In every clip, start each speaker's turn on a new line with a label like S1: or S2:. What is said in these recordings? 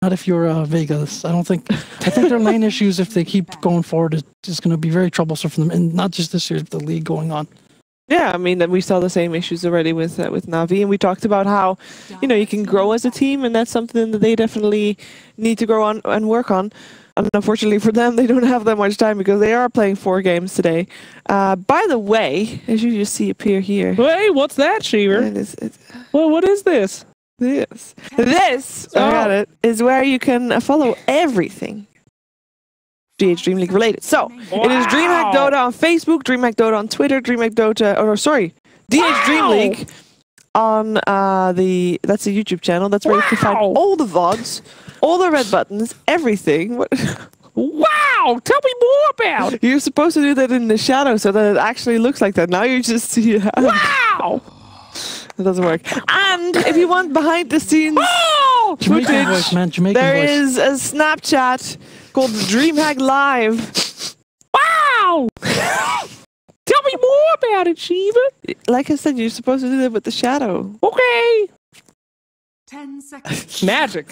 S1: Not if you're Vegas. I think their lane issues, if they keep going forward, is going to be very troublesome for them, and not just this year, the league going on.
S2: Yeah, I mean, we saw the same issues already with Na'Vi, and we talked about how, you know, you can grow as a team, and that's something that they definitely need to grow on and work on. And unfortunately for them, they don't have that much time because they are playing 4 games today. By the way, as you just see appear here.
S3: Hey, what's that, Sheaver? Well, what is this?
S2: This, I got it, is where you can follow everything DH Dream League related. So, it is DreamHack Dota on Facebook, DreamHack Dota on Twitter, DreamHack Dota, or sorry, DH Dream League on that's a YouTube channel. That's where you can find all the VODs, all the red buttons, everything.
S3: Wow! Tell me more about it!
S2: You're supposed to do that in the shadow so that it actually looks like that. Now you just see
S3: Wow!
S2: It doesn't work. And if you want behind the scenes footage, there is a Snapchat called DreamHack Live.
S3: Wow! Tell me more about it, Shiva.
S2: Like I said, you're supposed to do that with the shadow.
S3: Okay.
S4: 10 seconds.
S3: Magic.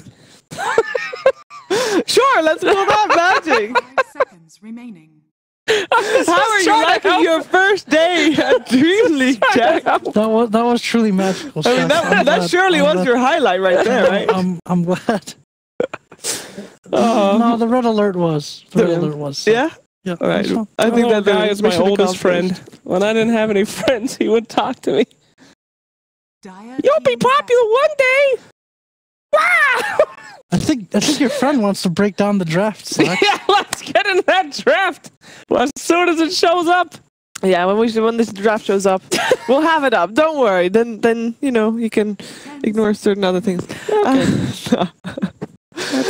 S2: Sure, let's call that magic.
S4: 5 seconds remaining.
S2: How are you liking your first day at Dream League, Jack?
S1: That was truly magical.
S2: I mean, that surely was your highlight right there, right?
S1: I'm glad. No, the red alert was. The red alert was. So.
S2: Yeah?
S1: Yeah.
S2: All right. I think that
S3: guy is my oldest friend. When I didn't have any friends, he would talk to me. You'll be popular one day. Wow!
S1: I think your friend wants to break down the draft, Slack.
S3: Yeah, let's get in that draft. Well, as soon as it shows up.
S2: Yeah, when this draft shows up, we'll have it up. Don't worry. Then you know, you can ignore certain other things. Okay.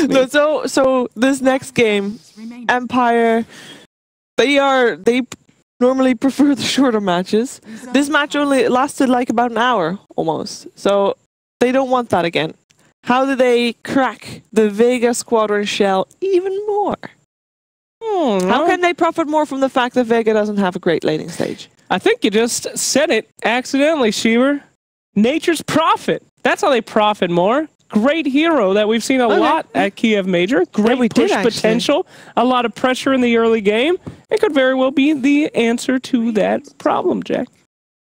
S2: No, so this next game, Empire, they normally prefer the shorter matches. This match only lasted like about an hour almost. So they don't want that again. How do they crack the Vega Squadron shell even more? How can they profit more from the fact that Vega doesn't have a great laning stage?
S3: I think you just said it accidentally, Sheaver. Nature's profit. That's how they profit more. Great hero that we've seen a lot at Kiev Major. Great push potential. A lot of pressure in the early game. It could very well be the answer to that problem, Jack.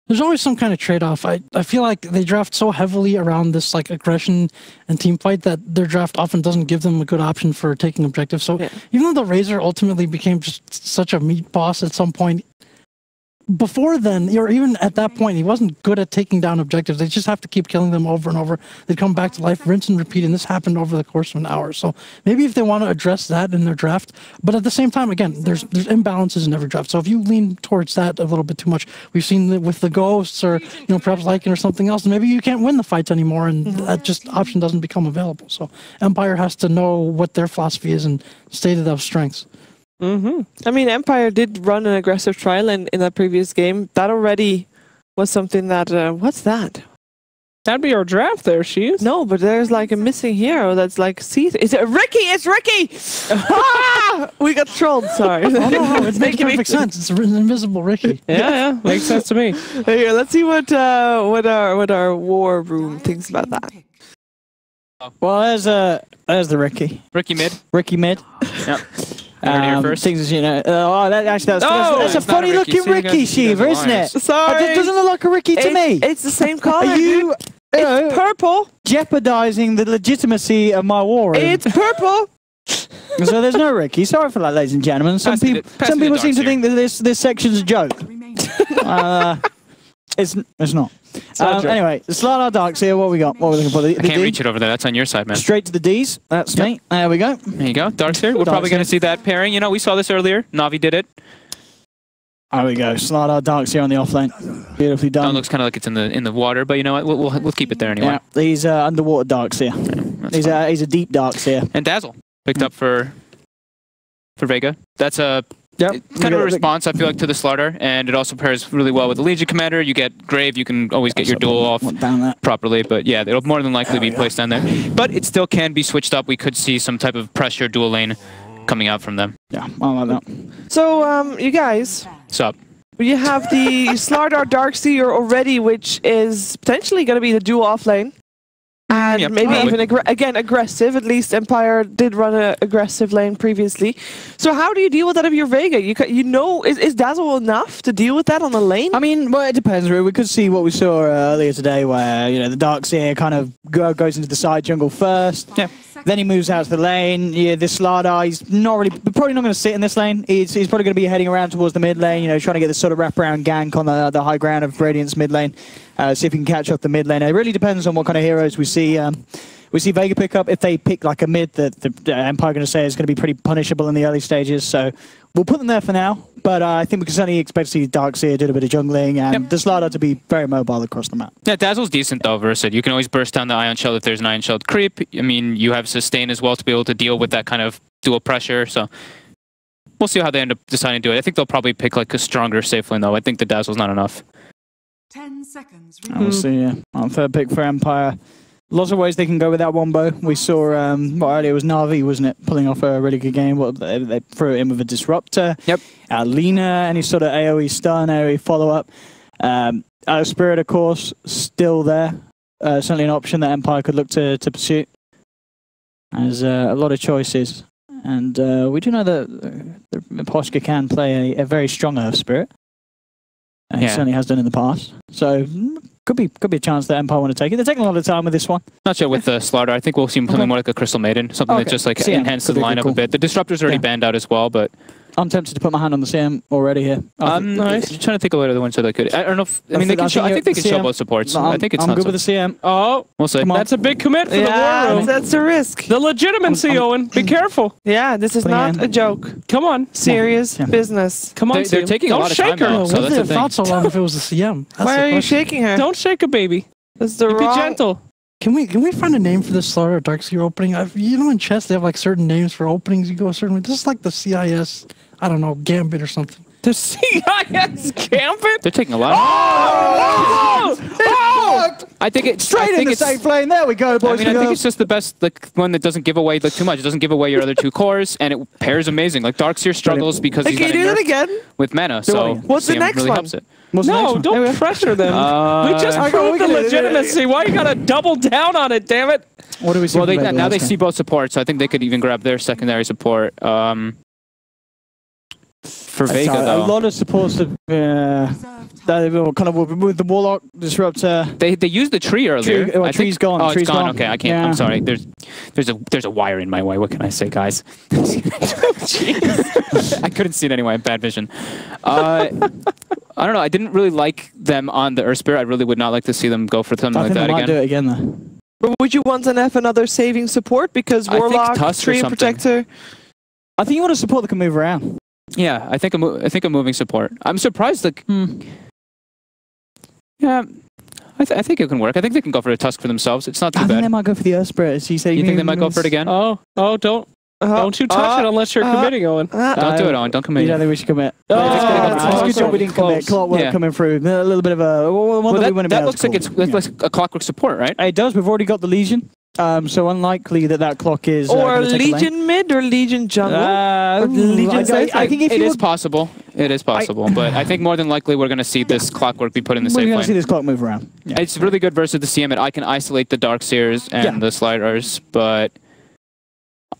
S1: There's always some kind of trade-off. I feel like they draft so heavily around this like aggression and team fight that their draft often doesn't give them a good option for taking objectives. So even though the Razor ultimately became just such a meat boss at some point, before then, or even at that point, he wasn't good at taking down objectives. They just have to keep killing them over and over. They'd come back to life, rinse and repeat, and this happened over the course of an hour. So maybe if they want to address that in their draft, but at the same time, again, there's imbalances in every draft. So if you lean towards that a little bit too much, we've seen that with the Ghosts or perhaps Lycan or something else, maybe you can't win the fights anymore, and that just option doesn't become available. So Empire has to know what their philosophy is and state of those strengths.
S2: I mean, Empire did run an aggressive trial in that previous game. That already was something that... what's that?
S3: That'd be our draft there, she is.
S2: No, but there's like a missing hero that's like... Is it Ricky? It's Ricky! Ah! We got trolled, sorry.
S1: Oh, no, it makes perfect sense. It's an invisible Ricky.
S3: Yeah, makes sense to me.
S2: Here, let's see what our war room thinks about that.
S5: Well, there's the Ricky.
S6: Ricky mid.
S5: Ricky mid.
S6: Yep.
S5: Things as you know. That's a funny looking Ricky, Shiva, isn't it?
S2: Sorry.
S5: It doesn't look like a Ricky to me.
S2: It's the same color.
S5: Are you
S2: it's purple.
S5: Jeopardizing the legitimacy of my war room?
S2: It's purple.
S5: So there's no Ricky. Sorry for that, ladies and gentlemen. Some people seem to think that this section's a joke. It's not. Anyway, the slide our darks here. What we got? What we're looking for?
S6: I can't reach it over there. That's on your side, man.
S5: Straight to the Ds. That's me. There we go.
S6: There you go. Darks here. We're probably going to see that pairing. You know, we saw this earlier. Na'Vi did it.
S5: There we go. Slide our darks here on the offlane. Beautifully done.
S6: It looks kind of like it's in the water, but you know what? We'll keep it there anyway.
S5: Yeah, these underwater darks here. These are deep darks here.
S6: And Dazzle picked up for Vega. That's a kind of a response, I feel like, to the Slaughter, and it also pairs really well with the Legion Commander. You get Grave, you can always get your duel off properly, but yeah, it'll more than likely be placed down there. But it still can be switched up. We could see some type of pressure dual lane coming out from them.
S5: Yeah, I like that.
S2: So, you guys.
S6: What's up?
S2: You have the Slardar Darkseer already, which is potentially going to be the dual off lane. and maybe even again aggressive. At least Empire did run an aggressive lane previously. So how do you deal with that if you're Vega? You know, is Dazzle enough to deal with that on the lane?
S5: I mean, well, it depends. We could see what we saw earlier today, where the Darkseer kind of goes into the side jungle first. Yeah. Then he moves out to the lane. Yeah, this Slardar, he's probably not going to sit in this lane. He's probably going to be heading around towards the mid lane, trying to get this sort of wraparound gank on the high ground of Radiant's mid lane. See if he can catch up the mid lane. It really depends on what kind of heroes we see. We see Vega pick up. If they pick like a mid that the Empire are going to say is going to be pretty punishable in the early stages. So we'll put them there for now. But I think we can certainly expect to see Darkseer do a bit of jungling and the Slardar to be very mobile across the map.
S6: Yeah, Dazzle's decent though, Versa. You can always burst down the Ion Shell if there's an Ion Shell creep. I mean, you have Sustain as well to be able to deal with that kind of dual pressure. So we'll see how they end up deciding to do it. I think they'll probably pick like a stronger safe lane though. I think the Dazzle's not enough.
S4: 10 seconds.
S5: We'll see, yeah. Third pick for Empire. Lots of ways they can go with that wombo. We saw, earlier it was Na'Vi, wasn't it? Pulling off a really good game. They threw it in with a Disruptor.
S6: Yep.
S5: Lina, any sort of AoE stun, AoE follow-up. Spirit, of course, still there. Certainly an option that Empire could look to pursue. There's a lot of choices. And we do know that Poshka can play a very strong Earth Spirit. He certainly has done in the past. So could be a chance that Empire want to take it. They're taking a lot of time with this one.
S6: Not sure with the Slardar. I think we'll see something more like a Crystal Maiden. Something that just like enhances the lineup a bit. The Disruptor's already banned out as well, but
S5: I'm tempted to put my hand on the CM already here.
S6: I'm trying to think of what other ones that I could. I don't know. I mean, I think they can show both supports. I think it's
S5: I'm good with the CM.
S3: Oh,
S6: we'll see.
S3: That's a big commit for the war room.
S2: That's a risk.
S3: The legitimacy, Owen. Be careful.
S2: Yeah, this is not a joke.
S3: Come on.
S2: Serious business.
S3: Come on,
S6: they're taking a lot of time out, so that's the thing.
S1: Thought so long if it was the CM.
S2: Why are you shaking her?
S3: Don't shake a baby.
S2: That's the
S3: Be
S2: wrong...
S3: gentle.
S1: Can we find a name for this Slardar Darkseer opening? In chess they have like certain names for openings. You go a certain way. This is like the CIS. I don't know, Gambit or something.
S3: The CIS Gambit?
S6: They're taking a lot. I think it's
S5: straight in the safe lane. There we go, boys.
S6: I mean, I think it's just the best one that doesn't give away too much. It doesn't give away your other two cores, and it pairs amazing. Like Darkseer struggles because he's
S2: do that again
S6: with mana. So
S2: what's the next
S6: really
S2: one?
S6: Helps it.
S3: No, don't pressure them. We just proved the legitimacy. Why you gotta double down on it? Damn it!
S5: What do we see?
S6: Well, now they see both supports, so I think they could even grab their secondary support. For Vega, though.
S5: A lot of supports that kind of with the Warlock Disruptor.
S6: They used the tree earlier.
S5: Tree's gone.
S6: Oh,
S5: tree's
S6: it's gone. Okay, I can't. Yeah. I'm sorry. There's a wire in my way. What can I say, guys? I couldn't see it anyway. I have bad vision. I don't know. I didn't really like them on the Earth Spirit. I really would not like to see them go for something like that again.
S5: I think they might do it again, though.
S2: But would you want an another saving support because Warlock, Tree Protector?
S5: I think you want a support that can move around.
S6: Yeah, I think a moving support. I'm surprised. Like, yeah, I think it can work. I think they can go for a Tusk for themselves. It's not too bad.
S5: I think they might go for the Earth Spirit. You think
S6: they might go for it again?
S3: Oh, don't you touch it unless you're committing, Owen.
S6: Don't do it, Owen. Don't commit.
S5: You don't think we should commit?
S3: Oh,
S5: it's a good job we didn't commit. Clockwork coming through. A little bit of a...
S6: that looks like it's like a Clockwork support, right?
S5: It does. We've already got the Legion. So unlikely that clock is...
S2: Or Legion mid or Legion jungle?
S5: I think
S6: it is possible. It is possible. But I think more than likely we're going to see this Clockwork be put in the safe lane.
S5: We're going to see this clock move around.
S6: Yeah. It's really good versus the CM. I can isolate the Darkseers and the Sliders, but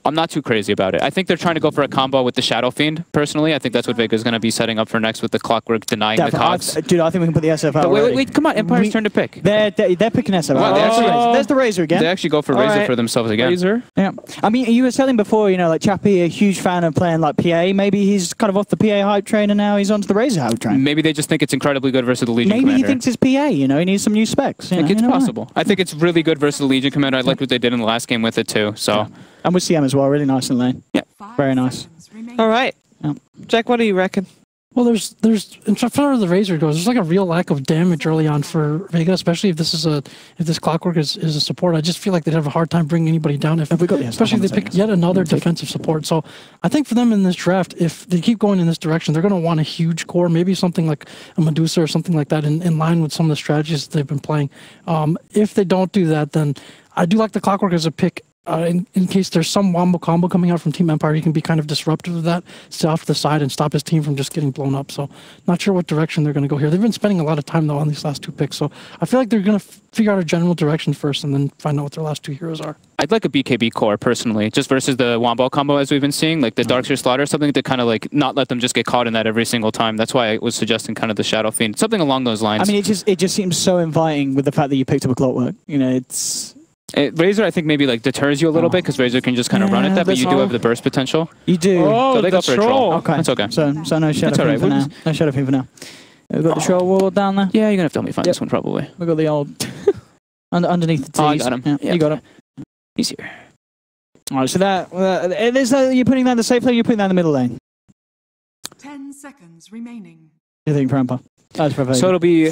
S6: I'm not too crazy about it. I think they're trying to go for a combo with the Shadow Fiend, personally. I think that's what Vega's going to be setting up for next with the Clockwork denying the cogs.
S5: Dude, I think we can put the SF out.
S6: Wait, come on. Empire's turn to pick.
S5: They're picking SF out. There's the Razor again.
S6: They actually go for Razor for themselves again.
S3: Razor?
S5: Yeah. I mean, you were saying before, like Chappie, a huge fan of playing like PA. Maybe he's kind of off the PA hype train and now he's onto the Razor hype train.
S6: Maybe they just think it's incredibly good versus the Legion Commander.
S5: Maybe he thinks it's PA, he needs some new specs.
S6: I think it's possible. I think it's really good versus the Legion Commander. I liked what they did in the last game with it too. So.
S5: Yeah. And with CM as well, really nice in lane.
S6: Yeah.
S5: Very nice.
S2: All right.
S5: Yeah.
S2: Jack, what do you reckon?
S1: Well, there's in far as the Razor goes, there's like a real lack of damage early on for Vega, especially if this Clockwork is a support. I just feel like they'd have a hard time bringing anybody down especially if they pick yet another defensive support. So I think for them in this draft, if they keep going in this direction, they're going to want a huge core, maybe something like a Medusa or something like that in line with some of the strategies that they've been playing. If they don't do that, then I do like the Clockwork as a pick in case there's some wombo combo coming out from Team Empire, he can be kind of disruptive of that, stay off to the side and stop his team from just getting blown up. So not sure what direction they're going to go here. They've been spending a lot of time though on these last 2 picks, so I feel like they're going to figure out a general direction first and then find out what their last 2 heroes are.
S6: I'd like a BKB core personally, just versus the wombo combo as we've been seeing, like the Darkseer Slaughter, something to kind of like not let them just get caught in that every single time. That's why I was suggesting kind of the Shadow Fiend, something along those lines.
S5: I mean, it just seems so inviting with the fact that you picked up a Clockwork. You know, it's.
S6: Razor, I think maybe like deters you a little bit because Razor can just kind of run at that, but you do have the burst potential.
S5: You do.
S3: Oh,
S6: so they go for a troll.
S5: Okay,
S6: that's okay.
S5: So no Shadow Fiend for now. No Shadow Fiend for now. We've got the troll wall down there.
S6: Yeah, you're gonna have to help me find this one probably.
S5: We've got the old underneath the tees.
S6: Oh, I got him.
S5: Yeah, you got him.
S6: He's here.
S5: All right, so you're putting that in the safe lane. You're putting that in the middle lane.
S4: 10 seconds remaining.
S5: You think, Grandpa?
S6: So it'll be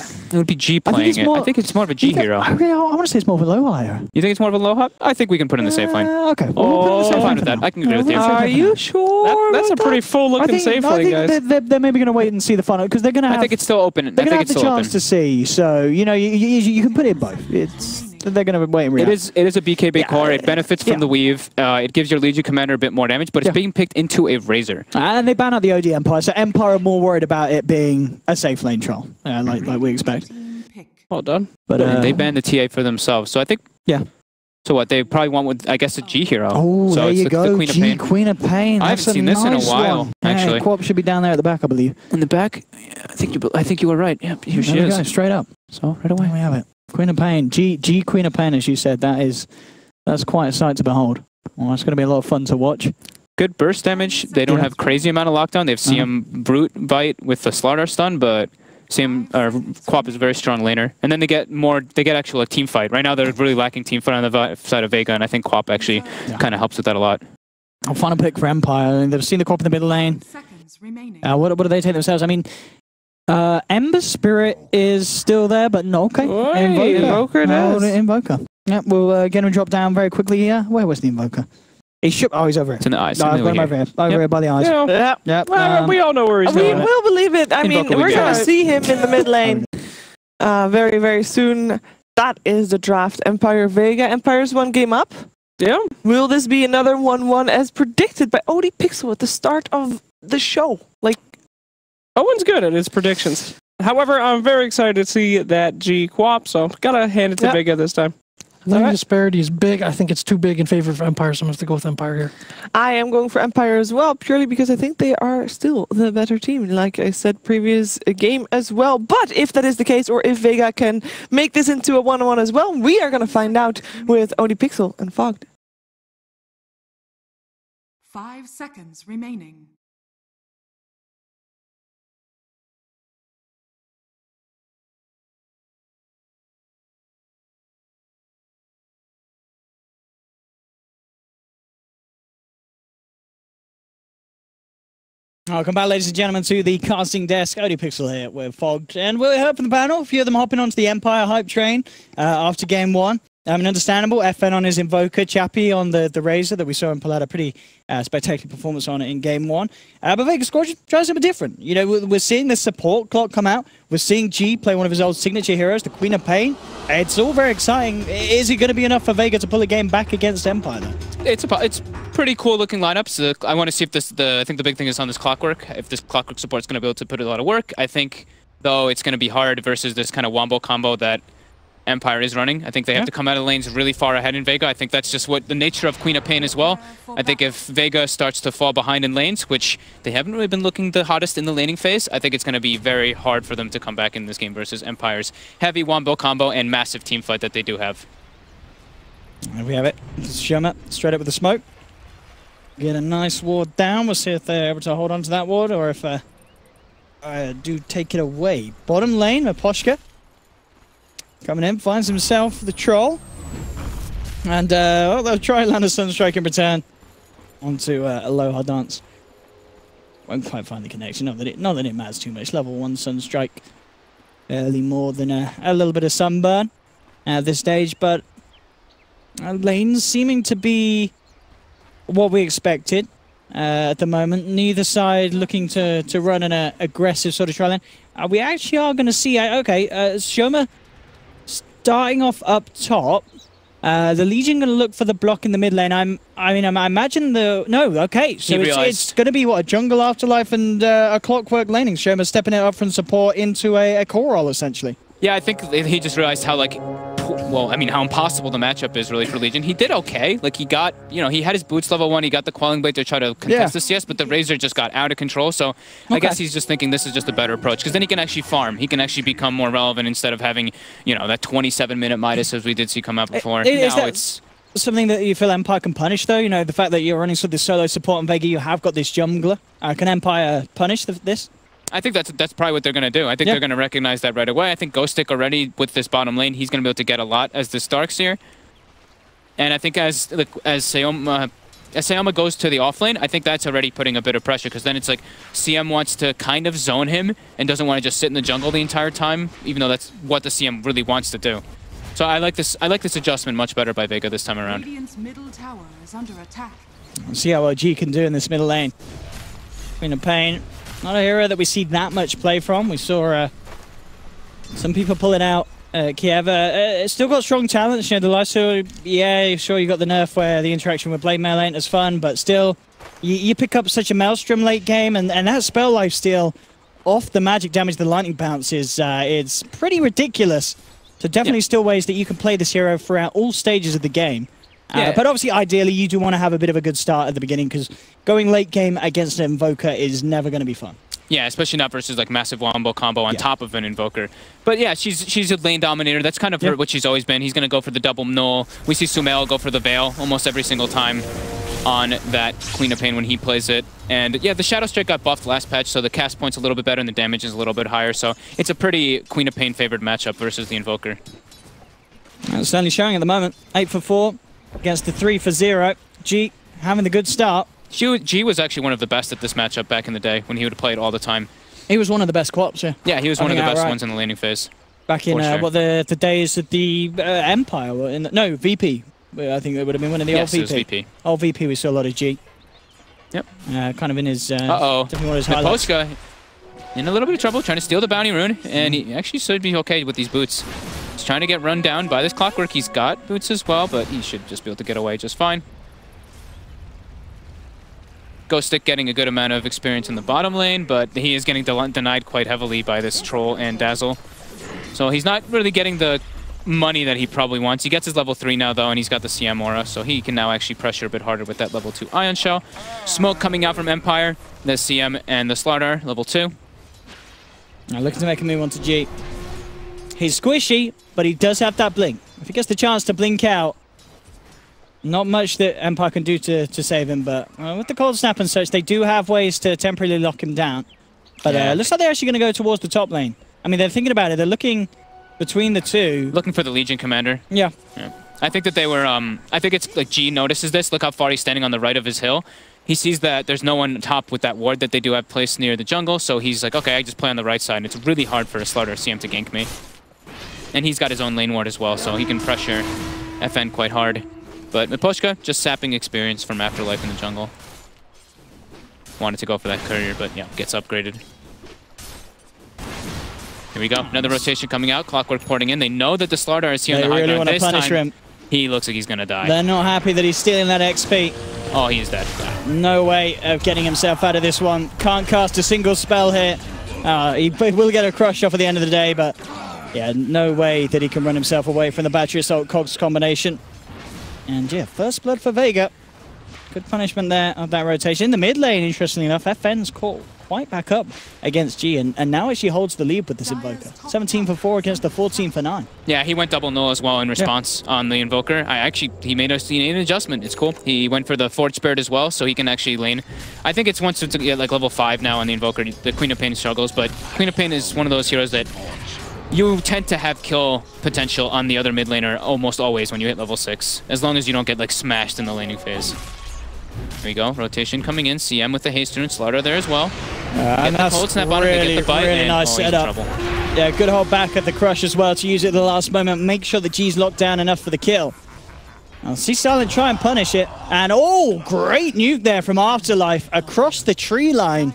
S6: G playing it. I think it's more of a G hero.
S5: I want to say it's more of a low hero.
S6: You think it's more of a low hop? I think we can put in the safe lane.
S5: Okay.
S6: I'm fine with that. I can agree with you.
S3: Are you sure? That's a pretty full-looking safe lane, guys.
S5: They're maybe going to wait and see the final because they're going to have.
S6: I think it's still open.
S5: They're going to have the chance to see. So you know, you can put it in both. They're going to wait and react.
S6: It is a BKB core. It benefits from the weave. It gives your Legion commander a bit more damage, but it's being picked into a Razor.
S5: And they ban out the OD Empire, so Empire are more worried about it being a safe lane troll, like we expect.
S3: Well done.
S6: But they banned the TA for themselves, so I think.
S5: Yeah.
S6: So what they probably want with, I guess, a G hero.
S5: Oh,
S6: so
S5: there you go.
S6: The
S5: G Queen of Pain.
S6: I haven't seen this in a while, actually.
S5: Yeah, Quap should be down there at the back, I believe.
S6: In the back? Yeah, I think you were right. Yeah, here she is.
S5: Go, straight up.
S6: So right away
S5: we have it. Queen of Pain, G Queen of Pain, as you said, that's quite a sight to behold. Well, that's going to be a lot of fun to watch.
S6: Good burst damage. They don't have crazy amount of lockdown. They have CM Brute Bite with the Slaughter stun, but Quap is a very strong laner. And then they get actual like team fight. Right now they're really lacking team fight on the side of Vega, and I think Quap actually kind of helps with that a lot.
S5: A final pick for Empire. I mean, they've seen the Quap in the middle lane. What do they take themselves? I mean, Ember Spirit is still there, but no, okay.
S3: Invoker does.
S5: Invoker. Yeah, we'll get him drop down very quickly here. Where was the Invoker? He's over here.
S6: It's in the eyes.
S5: No, I've got him over here. Over here by the eyes.
S3: Yeah. Well, we all know where he's going.
S2: We'll believe it. I mean, we're going to see him in the mid lane very, very soon. That is the draft. Empire Vega. Empire's 1 game up.
S3: Yeah.
S2: Will this be another 1-1 as predicted by OD Pixel at the start of the show? Like,
S3: Owen's good at his predictions. However, I'm very excited to see that G Quap, so gotta hand it to Vega this time.
S1: The disparity is big. I think it's too big in favor of Empire, so I'm going to have to go with Empire here.
S2: I am going for Empire as well, purely because I think they are still the better team, like I said previous game as well. But if that is the case, or if Vega can make this into a 1-on-1 as well, we are going to find out with OD Pixel and Fogged.
S4: 5 seconds remaining.
S5: Welcome back, ladies and gentlemen, to the casting desk. OD Pixel here with Fogged. And we heard from the panel, a few of them hopping onto the Empire hype train after game 1. I mean, understandable. FN on his Invoker, Chappie on the Razor that we saw him pull out a pretty spectacular performance on it in game 1. But Vega Squadron tries something different. You know, we're seeing the support clock come out. We're seeing G play one of his old signature heroes, the Queen of Pain. It's all very exciting. Is it going to be enough for Vega to pull a game back against Empire, though?
S6: It's pretty cool looking lineups. I want to see if I think the big thing is on this Clockwork. If this Clockwork support's going to be able to put a lot of work. I think, though, it's going to be hard versus this kind of wombo combo that Empire is running. I think they have to come out of the lanes really far ahead in Vega. I think that's just what the nature of Queen of Pain as well. I think if Vega starts to fall behind in lanes, which they haven't really been looking the hottest in the laning phase, I think it's going to be very hard for them to come back in this game versus Empire's heavy wombo combo and massive team fight that they do have.
S5: There we have it. Shoma straight up with the smoke. Get a nice ward down. We'll see if they're able to hold on to that ward or if do take it away. Bottom lane, Maposhka coming in, finds himself the troll. And they'll try and land a Sunstrike in return onto Aloha Dance. Won't quite find the connection. Not that it matters too much. Level 1 Sunstrike. Barely more than a little bit of sunburn at this stage, but lanes seeming to be what we expected at the moment. Neither side looking to run an aggressive sort of trial lane. We actually are going to see, Shoma starting off up top. The Legion going to look for the block in the mid lane. I imagine the... No, okay. So it's going to be, what, a jungle afterlife and a clockwork laning. Sherman stepping it up from support into a core role, essentially.
S6: Yeah, I think he just realized how, like, well, I mean, how impossible the matchup is really for Legion. He did okay. Like, he got, you know, he had his boots level 1. He got the Quelling Blade to try to contest the CS, but the Razor just got out of control. So I guess he's just thinking this is just a better approach, because then he can actually farm. He can actually become more relevant instead of having, you know, that 27-minute Midas as we did see come out before. Now it's
S5: something that you feel Empire can punish, though. You know, the fact that you're running sort of solo support on Vega, you have got this jungler. Can Empire punish this?
S6: I think that's probably what they're going to do. I think they're going to recognize that right away. I think Ghostic already, with this bottom lane, he's going to be able to get a lot as this Darkseer. And I think as Sayoma goes to the offlane, I think that's already putting a bit of pressure, because then it's like CM wants to kind of zone him and doesn't want to just sit in the jungle the entire time, even though that's what the CM really wants to do. So I like this adjustment much better by Vega this time around.
S4: Radiant's middle tower is under attack.
S5: Let's see how well G can do in this middle lane. Queen of Pain. Not a hero that we see that much play from. We saw some people pulling out Kiev. Still got strong talents. You know, the Lyso, yeah, sure, you got the nerf where the interaction with Blade Mail ain't as fun, but still, you pick up such a Maelstrom late game, and that spell lifesteal off the magic damage, the lightning bounce is it's pretty ridiculous. So definitely still ways that you can play this hero throughout all stages of the game. But obviously, ideally, you do want to have a bit of a good start at the beginning, because going late game against an Invoker is never going to be fun.
S6: Yeah, especially not versus like massive wombo combo on top of an Invoker. But yeah, she's a lane dominator. That's kind of what she's always been. He's going to go for the double null. We see Sumail go for the Veil almost every single time on that Queen of Pain when he plays it. And yeah, the Shadow Strike got buffed last patch, so the cast point's a little bit better and the damage is a little bit higher. So it's a pretty Queen of Pain favored matchup versus the Invoker.
S5: It's certainly showing at the moment. 8 for 4 against the 3 for 0. G having the good start.
S6: G was actually one of the best at this matchup back in the day when he would play it all the time.
S5: He was one of the best co-ops, yeah.
S6: Yeah, he was one of the best ones in the laning phase.
S5: Back in what the days of the Empire, no, VP. I think it would have been one of the old VP.
S6: Yes, it was VP.
S5: Old VP, we saw a lot of G.
S6: Yep.
S5: Kind of in his
S6: definitely one of his highlights. In a little bit of trouble, trying to steal the bounty rune, and he actually should be okay with these boots. He's trying to get run down by this clockwork. He's got boots as well, but he should just be able to get away just fine. Ghostic getting a good amount of experience in the bottom lane, but he is getting denied quite heavily by this Troll and Dazzle. So he's not really getting the money that he probably wants. He gets his level 3 now, though, and he's got the CM aura, so he can now actually pressure a bit harder with that level 2 Ion Shell. Smoke coming out from Empire, the CM and the Slardar, level 2.
S5: Now looking to make a move onto G. He's squishy, but he does have that blink. If he gets the chance to blink out, not much that Empire can do to save him, but with the cold snap and such, they do have ways to temporarily lock him down. But looks like they're actually going to go towards the top lane. I mean, they're thinking about it. They're looking between the two.
S6: Looking for the Legion commander.
S5: Yeah.
S6: I think that they were, I think it's like G notices this. Look how far he's standing on the right of his hill. He sees that there's no one top with that ward that they do have placed near the jungle, so he's like, okay, I just play on the right side, and it's really hard for a Slardar CM to gank me. And he's got his own lane ward as well, so he can pressure FN quite hard. But Miposhka, just sapping experience from Afterlife in the jungle. Wanted to go for that courier, but yeah, gets upgraded. Here we go, another rotation coming out, Clockwork porting in. They know that the Slardar is here on the high ground. This time, he looks like he's gonna die.
S5: They're not happy that he's stealing that XP.
S6: Oh, he is dead.
S5: No way of getting himself out of this one. Can't cast a single spell here. He will get a crush off at the end of the day, but yeah, no way that he can run himself away from the Battery Assault Cogs combination. And yeah, first blood for Vega. Good punishment there of that rotation. In the mid lane, interestingly enough, FN's caught quite back up against G, and now actually holds the lead with this Invoker. 17 for 4 against the 14 for 9.
S6: Yeah, he went double null as well in response on the Invoker. He made an adjustment. It's cool. He went for the Forge Spirit as well, so he can actually lane. I think it's once it's at like level 5 now on the Invoker, the Queen of Pain struggles, but Queen of Pain is one of those heroes that you tend to have kill potential on the other mid laner almost always when you hit level 6, as long as you don't get like smashed in the laning phase. There we go, rotation coming in, CM with the haste rune, Slardar there as well.
S5: And that's
S6: hold, snap on him, they get the bite,
S5: really nice setup. Yeah, good hold back at the crush as well to use it at the last moment. Make sure the G's locked down enough for the kill. I'll see Silent try and punish it. And oh, great nuke there from Afterlife across the tree line.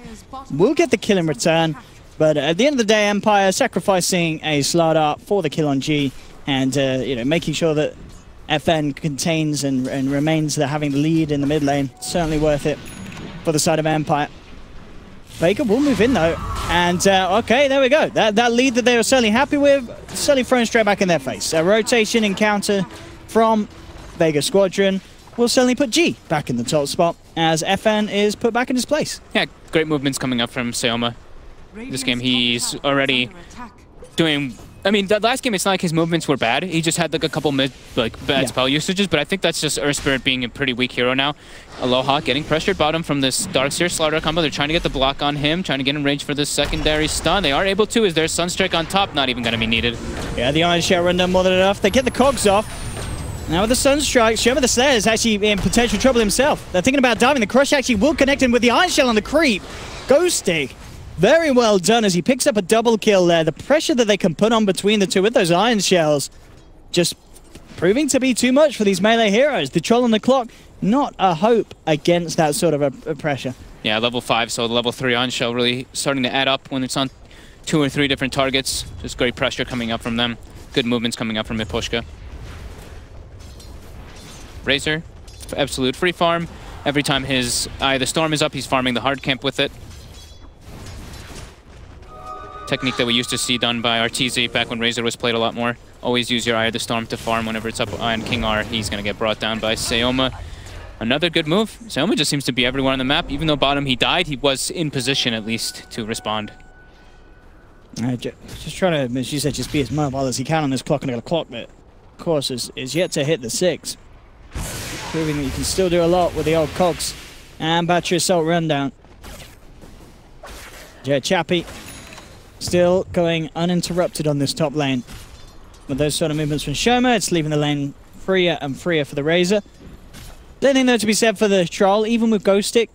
S5: We'll get the kill in return. But at the end of the day, Empire sacrificing a Slardar for the kill on G, and you know, making sure that FN contains and remains having the lead in the mid lane. Certainly worth it for the side of Empire. Vega will move in though, and okay, there we go. That lead that they were certainly happy with, certainly thrown straight back in their face. A rotation encounter from Vega Squadron will certainly put G back in the top spot as FN is put back in his place.
S6: Yeah, great movements coming up from Seoma. This game, he's already doing... I mean, the last game, it's not like his movements were bad. He just had like a couple bad spell usages, but I think that's just Earth Spirit being a pretty weak hero now. Aloha getting pressured bottom from this Darkseer Slaughter combo. They're trying to get the block on him, trying to get in range for this secondary stun. They are able to. Is there Sunstrike on top? Not even going to be needed.
S5: Yeah, the Iron Shell run done more than enough. They get the cogs off. Now with the Sunstrike, Shoma the Slayer is actually in potential trouble himself. They're thinking about diving. The Crush actually will connect him with the Iron Shell on the creep. Ghosting. Very well done as he picks up a double kill there. The pressure that they can put on between the two with those Iron Shells just proving to be too much for these melee heroes. The Troll on the clock, not a hope against that sort of a pressure.
S6: Yeah, level 5, so the level 3 Iron Shell really starting to add up when it's on 2 or 3 different targets. Just great pressure coming up from them. Good movements coming up from Mipushka. Razor, absolute free farm. Every time his Eye of the Storm is up, he's farming the hard camp with it. Technique that we used to see done by Arteezy back when Razor was played a lot more. Always use your Eye of the Storm to farm whenever it's up on King R. He's going to get brought down by Seoma. Another good move. Seoma just seems to be everywhere on the map. Even though bottom he died, he was in position at least to respond.
S5: Just trying to, as you said, just be as mobile as he can on this clock, and a clock that, of course, is yet to hit the 6. Proving that you can still do a lot with the old cogs and battery assault rundown. Chappie still going uninterrupted on this top lane. With those sort of movements from Shoma, it's leaving the lane freer and freer for the Razor. Nothing though to be said for the Troll, even with Ghost Stick,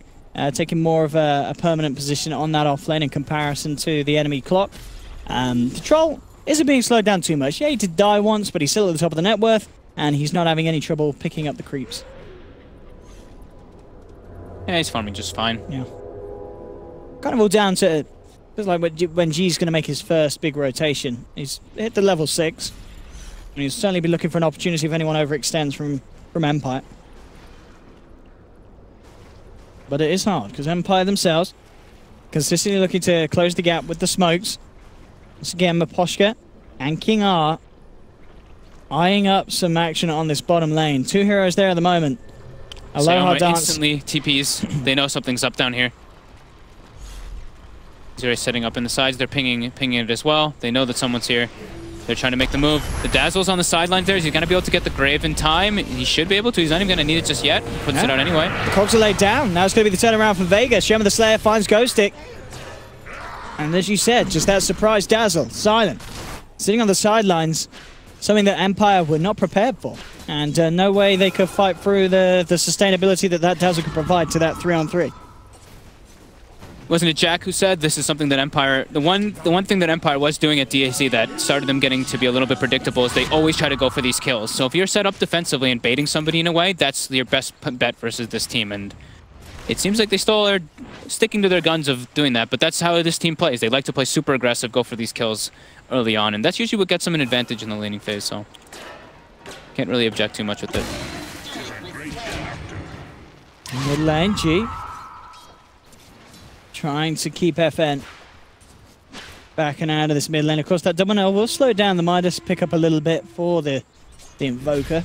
S5: taking more of a permanent position on that off lane in comparison to the enemy clock. The Troll isn't being slowed down too much. Yeah, he did die once, but he's still at the top of the net worth, and he's not having any trouble picking up the creeps.
S6: Yeah, he's farming just fine.
S5: Yeah. Kind of all down to... It's like when G's going to make his first big rotation. He's hit the level 6. And he'll certainly be looking for an opportunity if anyone overextends from Empire. But it is hard, because Empire themselves consistently looking to close the gap with the smokes. Once again, Mipushka and King R eyeing up some action on this bottom lane. 2 heroes there at the moment. Aloha Dance.
S6: Instantly TPs. They know something's up down here. He's already setting up in the sides. They're pinging it as well. They know that someone's here. They're trying to make the move. The Dazzle's on the sidelines there. He's going to be able to get the Grave in time. He should be able to. He's not even going to need it just yet. Puts it out anyway.
S5: The cogs are laid down. Now it's going to be the turnaround for Vega. Shoma the Slayer finds Ghost Stick. And as you said, just that surprise Dazzle. Silent. Sitting on the sidelines. Something that Empire were not prepared for. And no way they could fight through the sustainability that Dazzle could provide to that 3-on-3.
S6: Wasn't it Jack who said this is something that Empire... The one thing that Empire was doing at DAC that started them getting to be a little bit predictable is they always try to go for these kills. So if you're set up defensively and baiting somebody in a way, that's your best bet versus this team. And it seems like they still are sticking to their guns of doing that. But that's how this team plays. They like to play super aggressive, go for these kills early on. And that's usually what gets them an advantage in the laning phase. So can't really object too much with it.
S5: Mid lane, G. Trying to keep FN back and out of this mid lane. Of course, that double L will slow down the Midas, pick up a little bit for the Invoker.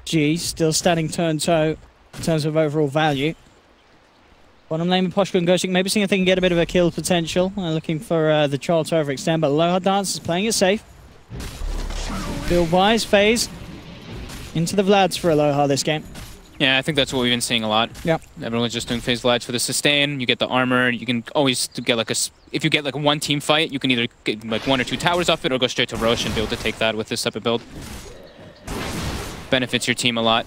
S5: G still standing toe-and-toe in terms of overall value. Bottom lane, Mipushka and Ghostik maybe seeing if they can get a bit of a kill potential. Looking for the Troll to overextend, but Aloha Dance is playing it safe. Build wise, phase into the Vlads for Aloha this game.
S6: Yeah, I think that's what we've been seeing a lot.
S5: Yep.
S6: Everyone's just doing phase Vlads for the sustain. You get the armor. You can always get like if you get like a 1 team fight, you can either get like 1 or 2 towers off it or go straight to Rosh and be able to take that with this type of build. Benefits your team a lot.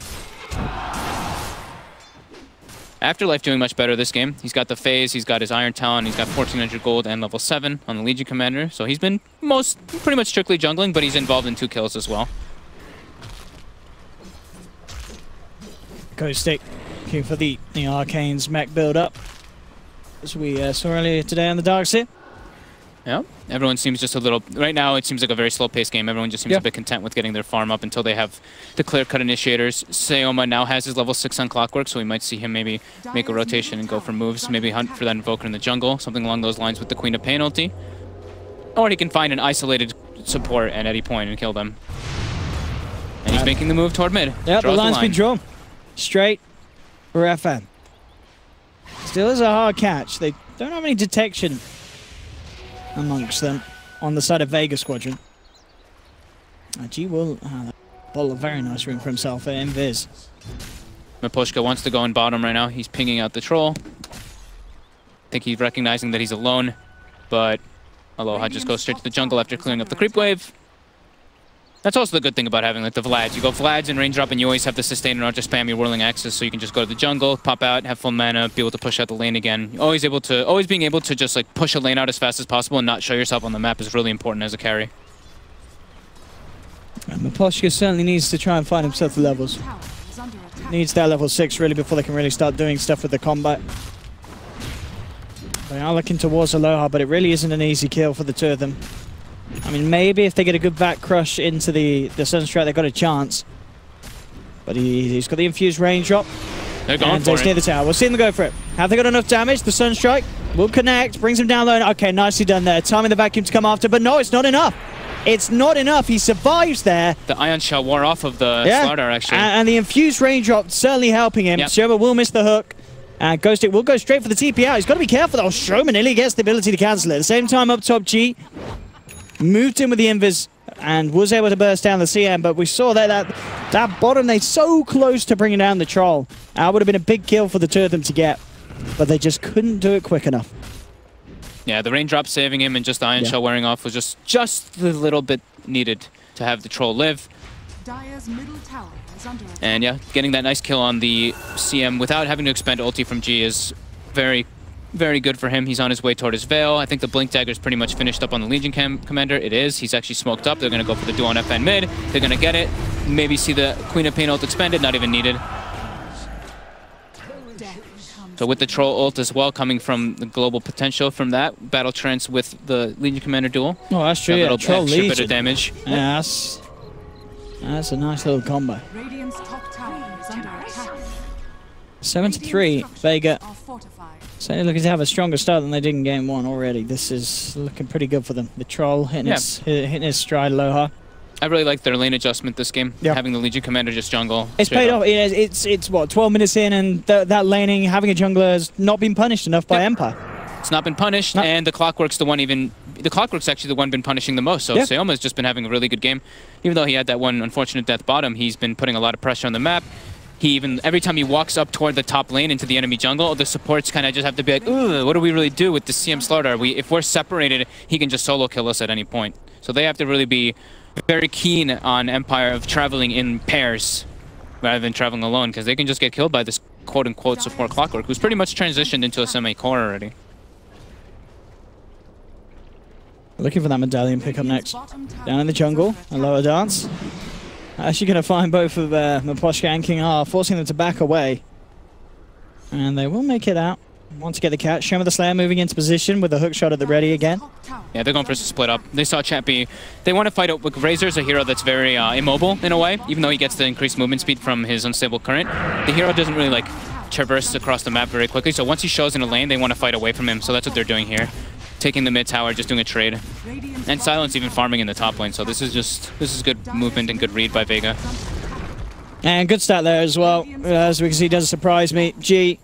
S6: Afterlife doing much better this game. He's got the phase, he's got his Iron Talon, he's got 1400 gold and level 7 on the Legion Commander. So he's been pretty much strictly jungling, but he's involved in 2 kills as well.
S5: Ghost Stick looking for the Arcane's mech build up, as we saw earlier today on the Darkseer.
S6: Yeah, everyone seems just a little... Right now, it seems like a very slow-paced game. Everyone just seems a bit content with getting their farm up until they have the clear-cut initiators. Sayoma now has his level 6 on Clockwork, so we might see him maybe make a rotation and go for moves. Maybe hunt for that Invoker in the jungle, something along those lines with the Queen of Pain ulti. Or he can find an isolated support at any point and kill them. And he's making the move toward mid.
S5: Yeah, the line's been drawn. Straight for FM. Still is a hard catch. They don't have any detection amongst them on the side of Vega Squadron. G will bottle a very nice room for himself in Viz.
S6: Miposhka wants to go in bottom right now. He's pinging out the troll. I think he's recognizing that he's alone, but Aloha just goes straight to the jungle after clearing up the creep wave. That's also the good thing about having like the Vlads. You go Vlads and range drop, and you always have the sustain and not just spam your whirling axes, so you can just go to the jungle, pop out, have full mana, be able to push out the lane again. Always being able to just like push a lane out as fast as possible and not show yourself on the map is really important as a carry.
S5: Miposhka certainly needs to try and find himself the levels. Needs that level 6 really before they can really start doing stuff with the combat. They are looking towards Aloha, but it really isn't an easy kill for the two of them. I mean, maybe if they get a good back crush into the Sunstrike, they've got a chance. But he's got the infused range drop.
S6: They're going for it.
S5: Near the tower. We'll see them go for it. Have they got enough damage? The Sunstrike will connect, brings him down low. Okay, nicely done there. Timing the vacuum to come after, but no, it's not enough. It's not enough. He survives there.
S6: The Ion Shell wore off of the Slardar, actually.
S5: And the infused range drop certainly helping him. Yep. Shoma will miss the hook. Ghost will go straight for the TP out. He's got to be careful though. Shoma nearly gets the ability to cancel it. At the same time, up top, G moved in with the invis and was able to burst down the CM, but we saw that bottom, they're so close to bringing down the troll. Would have been a big kill for the two of them to get, but they just couldn't do it quick enough.
S6: Yeah, the raindrop saving him and just the Ion Shell wearing off was just the little bit needed to have the troll live.
S4: Dire's middle tower is under attack.
S6: And yeah, getting that nice kill on the CM without having to expend ulti from G is very, very good for him. He's on his way toward his Veil. I think the Blink Dagger is pretty much finished up on the Legion Commander. It is. He's actually smoked up. They're going to go for the duo on FN mid. They're going to get it. Maybe see the Queen of Pain ult expended. Not even needed. So with the Troll ult as well, coming from the global potential from that, Battle Trance with the Legion Commander duel.
S5: Oh, that's true.
S6: A
S5: Troll
S6: extra
S5: Legion.
S6: bit of damage.
S5: Yeah, that's a nice little combo.
S4: Radiant's top tower is under attack.
S5: 7-3, Vega. Certainly looking to have a stronger start than they did in game 1 already. This is looking pretty good for them. The Troll hitting his stride, Aloha.
S6: I really like their lane adjustment this game. Having the Legion Commander just jungle.
S5: It's paid off. It's what, 12 minutes in, and that laning, having a jungler has not been punished enough by Empire.
S6: It's not been punished, and the Clockwork's the one the Clockwork's actually the one been punishing the most. So Sayoma's just been having a really good game. Even though he had that one unfortunate death bottom, he's been putting a lot of pressure on the map. Every time he walks up toward the top lane into the enemy jungle, the supports kind of just have to be like, ugh, what do we really do with the CM Slardar? If we're separated, he can just solo kill us at any point. So they have to really be very keen on Empire of traveling in pairs rather than traveling alone, because they can just get killed by this quote-unquote support Clockwork, who's pretty much transitioned into a semi-core already.
S5: Looking for that medallion pickup next. Down in the jungle, a lower dance. Actually going to find both of Miposhka and King R, forcing them to back away. And they will make it out. Want to get the catch. Shoma the Slayer moving into position with a hook shot at the ready again.
S6: Yeah, they're going for us to split up. They saw Chappie. They want to fight with Razor's a hero that's very immobile in a way, even though he gets the increased movement speed from his unstable current. The hero doesn't really like traverse across the map very quickly, so once he shows in a lane, they want to fight away from him, so that's what they're doing here. Taking the mid tower, just doing a trade. And Silence even farming in the top lane, so this is good movement and good read by Vega.
S5: And good start there as well. As we can see, doesn't surprise me. G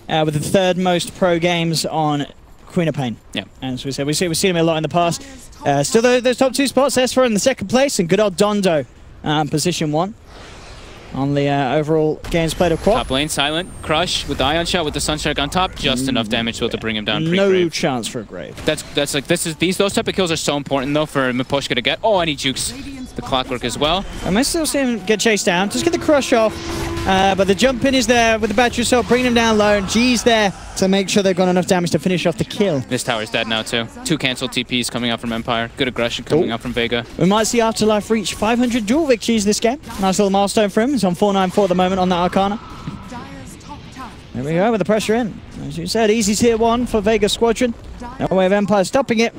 S5: with the third most pro games on Queen of Pain.
S6: Yeah.
S5: And as we said, we've seen him a lot in the past. Still those top 2 spots, S4 in the 2nd place, and good old Dondo position 1. On the overall games played of quad.
S6: Top lane, Silent, Crush with the Ion Shot with the Sunstrike on top, just enough damage to bring him down pre-grave.
S5: No chance for a grave.
S6: That's like those type of kills are so important though for Miposhka to get. Oh, and he jukes the Clockwork as well.
S5: I might still see him get chased down. Just get the Crush off. But the jump in is there with the battery assault, bringing him down low, and G's there to make sure they've got enough damage to finish off the kill.
S6: This tower's dead now too. 2 cancelled TPs coming out from Empire. Good aggression coming out from Vega.
S5: We might see Afterlife reach 500 duel victories this game. Nice little milestone for him. He's on 494 at the moment on that Arcana. There we go with the pressure in. As you said, easy tier 1 for Vega Squadron. No way of Empire stopping it.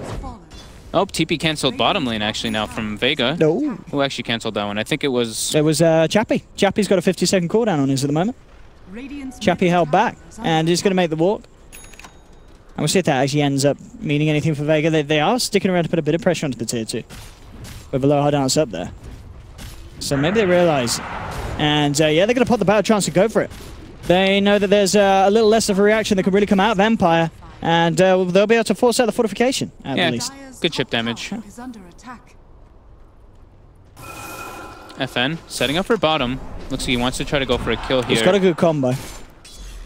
S6: Oh, TP cancelled bottom lane actually now from Vega.
S5: No.
S6: Who actually cancelled that one? I think it was...
S5: It was Chappie. Chappie's got a 50-second cooldown on his at the moment. Chappie held back, and he's going to make the walk. And we'll see if that actually ends up meaning anything for Vega. They are sticking around to put a bit of pressure onto the tier 2. With a low high dance up there. So maybe they realise. And yeah, they're going to pop the battle chance and go for it. They know that there's a little less of a reaction that could really come out of Empire. And they'll be able to force out the fortification, at least.
S6: Good chip damage. FN setting up for bottom. Looks like he wants to try to go for a kill here.
S5: He's got a good combo.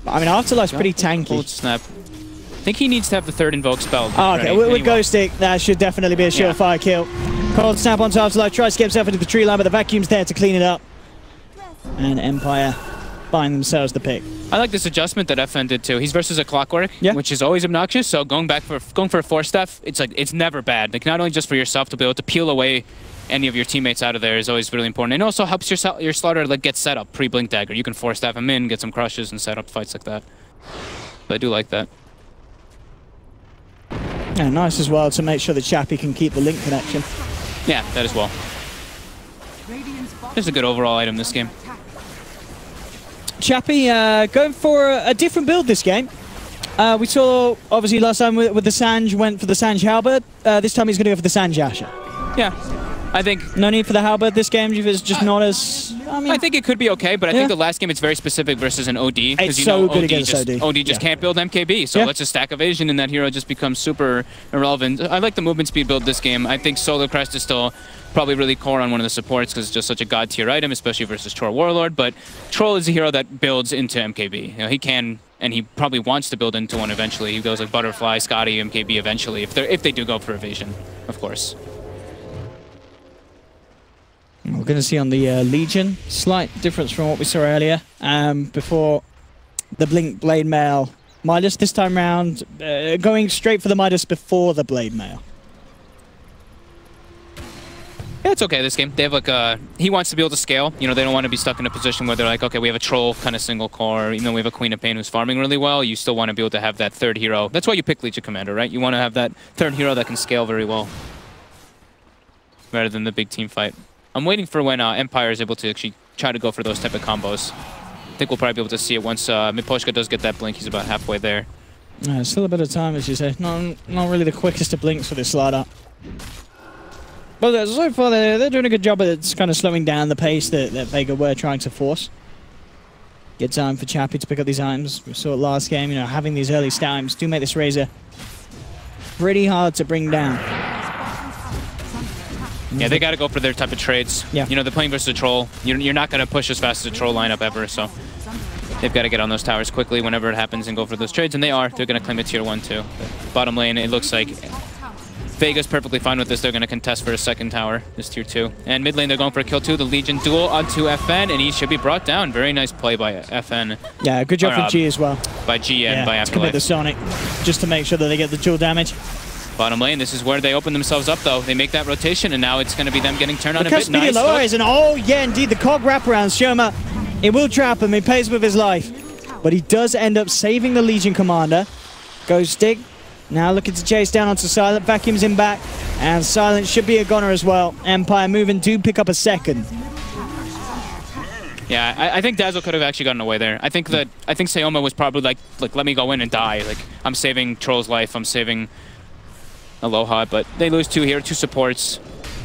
S5: I mean, Afterlife's pretty tanky.
S6: Cold snap. I think he needs to have the third invoke spell.
S5: Oh, okay, with Ghost Stick, that should definitely be a surefire kill. Cold snap onto Afterlife, tries to get himself into the tree line, but the vacuum's there to clean it up. And Empire find themselves the pick.
S6: I like this adjustment that FN did too. He's versus a Clockwork, which is always obnoxious. So going for a 4-step, it's never bad. Like not only just for yourself to be able to peel away any of your teammates out of there is always really important. And also helps your slaughter like get set up pre-blink dagger. You can 4-step him in, get some crushes, and set up fights like that. But I do like that.
S5: Yeah, nice as well to make sure that Chappie can keep the link connection.
S6: Yeah, that as well. Just a good overall item this game.
S5: Chappie going for a different build this game. We saw, obviously, last time with the Sanj, went for the Sanj Halberd. This time he's going to go for the Sanj Asher.
S6: Yeah, I think...
S5: No need for the Halberd this game, it's just not as...
S6: I think it could be okay, but I think the last game it's very specific versus an OD.
S5: It's so good against OD.
S6: OD just can't build MKB, so let's just stack evasion and that hero just becomes super irrelevant. I like the movement speed build this game. I think Solar Crest is still probably really core on one of the supports because it's just such a god tier item, especially versus Troll Warlord, but Troll is a hero that builds into MKB. You know, he can, and he probably wants to build into one eventually. He goes like Butterfly, Scotty, MKB eventually, if they do go for evasion, of course.
S5: We're going to see on the Legion, slight difference from what we saw earlier. Before the Blink Blade Mail Midas this time round, going straight for the Midas before the Blade Mail.
S6: Yeah, it's okay this game. They have like he wants to be able to scale. You know, they don't want to be stuck in a position where they're like, okay, we have a Troll kind of single core, even though we have a Queen of Pain who's farming really well. You still want to be able to have that third hero. That's why you pick Legion Commander, right? You want to have that third hero that can scale very well, rather than the big team fight. I'm waiting for when Empire is able to actually try to go for those type of combos. I think we'll probably be able to see it once Miposhka does get that blink. He's about halfway there.
S5: Still a bit of time, as you say. Not really the quickest of blinks for this slider. But so far, they're doing a good job at kind of slowing down the pace that Vega were trying to force. Good time for Chappie to pick up these items. We saw it last game, you know, having these early items do make this Razor pretty hard to bring down.
S6: Yeah, they got to go for their type of trades.
S5: Yeah.
S6: You know, they're playing versus a Troll. You're not going to push as fast as a Troll lineup ever, so they've got to get on those towers quickly whenever it happens and go for those trades, and they are. They're going to claim a tier 1 too. But bottom lane, it looks like Vega's perfectly fine with this. They're going to contest for a second tower, this tier 2. And mid lane, they're going for a kill 2. The Legion duel onto FN, and he should be brought down. Very nice play by FN.
S5: Yeah, good job from G as well.
S6: By G and by Afterlife.
S5: Commit the Sonic, just to make sure that they get the dual damage.
S6: Bottom lane, this is where they open themselves up, though. They make that rotation, and now it's going to be them getting turned on a bit. Nice.
S5: Oh, yeah, indeed, the cog wraparound. Shoma, it will trap him. He pays with his life. But he does end up saving the Legion Commander. Ghost Stick, now looking to chase down onto Silent. Vacuums him back, and Silent should be a goner as well. Empire moving to pick up a second.
S6: Yeah, I think Dazzle could have actually gotten away there. I think Sayoma was probably like, let me go in and die. Like, I'm saving Troll's life. I'm saving Aloha, but they lose 2 here, 2 supports.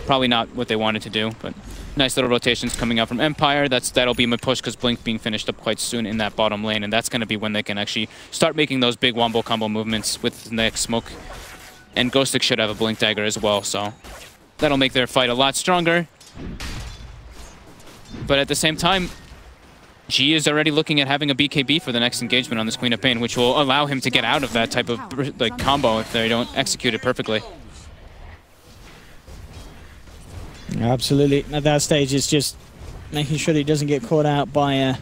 S6: Probably not what they wanted to do, but nice little rotations coming out from Empire. That'll be Miposhka's blink being finished up quite soon in that bottom lane, and that's going to be when they can actually start making those big wombo combo movements with the next smoke. And Ghostic should have a blink dagger as well, so that'll make their fight a lot stronger. But at the same time, G is already looking at having a BKB for the next engagement on this Queen of Pain, which will allow him to get out of that type of like combo if they don't execute it perfectly.
S5: Absolutely. At that stage, it's just making sure that he doesn't get caught out by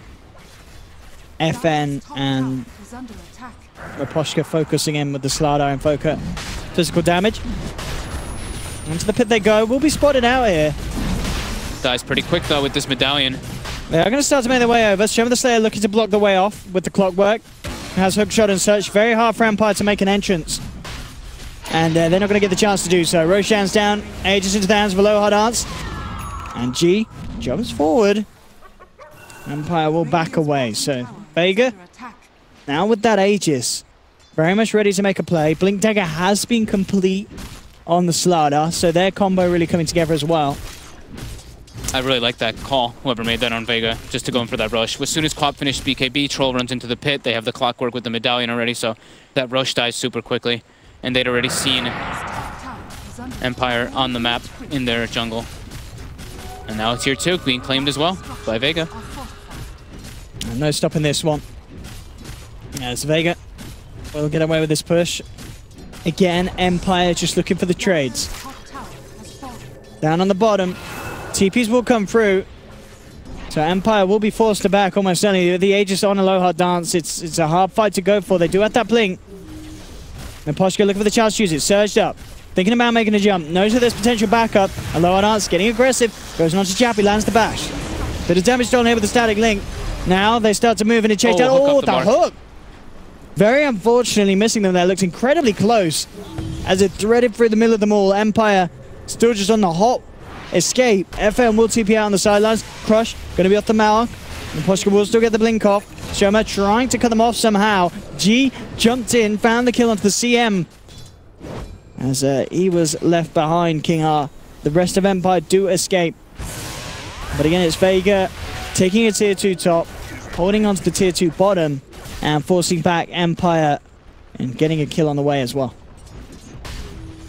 S5: FN and Miposhka focusing in with the Slardar and Foka. Physical damage. Into the pit they go. Will be spotted out here.
S6: Dies pretty quick, though, with this medallion.
S5: They are going to start to make their way over. Shoma the Slayer looking to block the way off with the clockwork. Has hookshot and search. Very hard for Empire to make an entrance. And they're not going to get the chance to do so. Roshan's down, Aegis into the hands of Aloha Dance. And G jumps forward. Empire will back away. So Vega, now with that Aegis, very much ready to make a play. Blink Dagger has been complete on the Slardar, so their combo really coming together as well.
S6: I really like that call, whoever made that on Vega, just to go in for that rush. As soon as Quap finished BKB, Troll runs into the pit. They have the clockwork with the medallion already, so that rush dies super quickly. And they'd already seen Empire on the map in their jungle. And now it's Tier 2 being claimed as well by Vega.
S5: And no stopping this one. As Vega will get away with this push. Again, Empire just looking for the trades. Down on the bottom. TPs will come through. So Empire will be forced to back almost certainly. The Aegis on Aloha Dance. It's a hard fight to go for. They do have that blink. And Poshka looking for the chance to use it. Surged up. Thinking about making a jump. Knows that there's potential backup. Aloha Dance getting aggressive. Goes on to Chappie. Lands the bash. Bit of damage done here with the static link. Now they start to move in and chase down. Oh, the hook! Very unfortunately missing them there. Looked incredibly close as it threaded through the middle of them all. Empire still just on the hot escape. FM will TP out on the sidelines. Crush going to be off the mark. And Poshka will still get the blink off. Shoma trying to cut them off somehow. G jumped in, found the kill onto the CM. As he was left behind, King R. The rest of Empire do escape. But again, it's Vega taking a Tier 2 top, holding onto the Tier 2 bottom, and forcing back Empire and getting a kill on the way as well.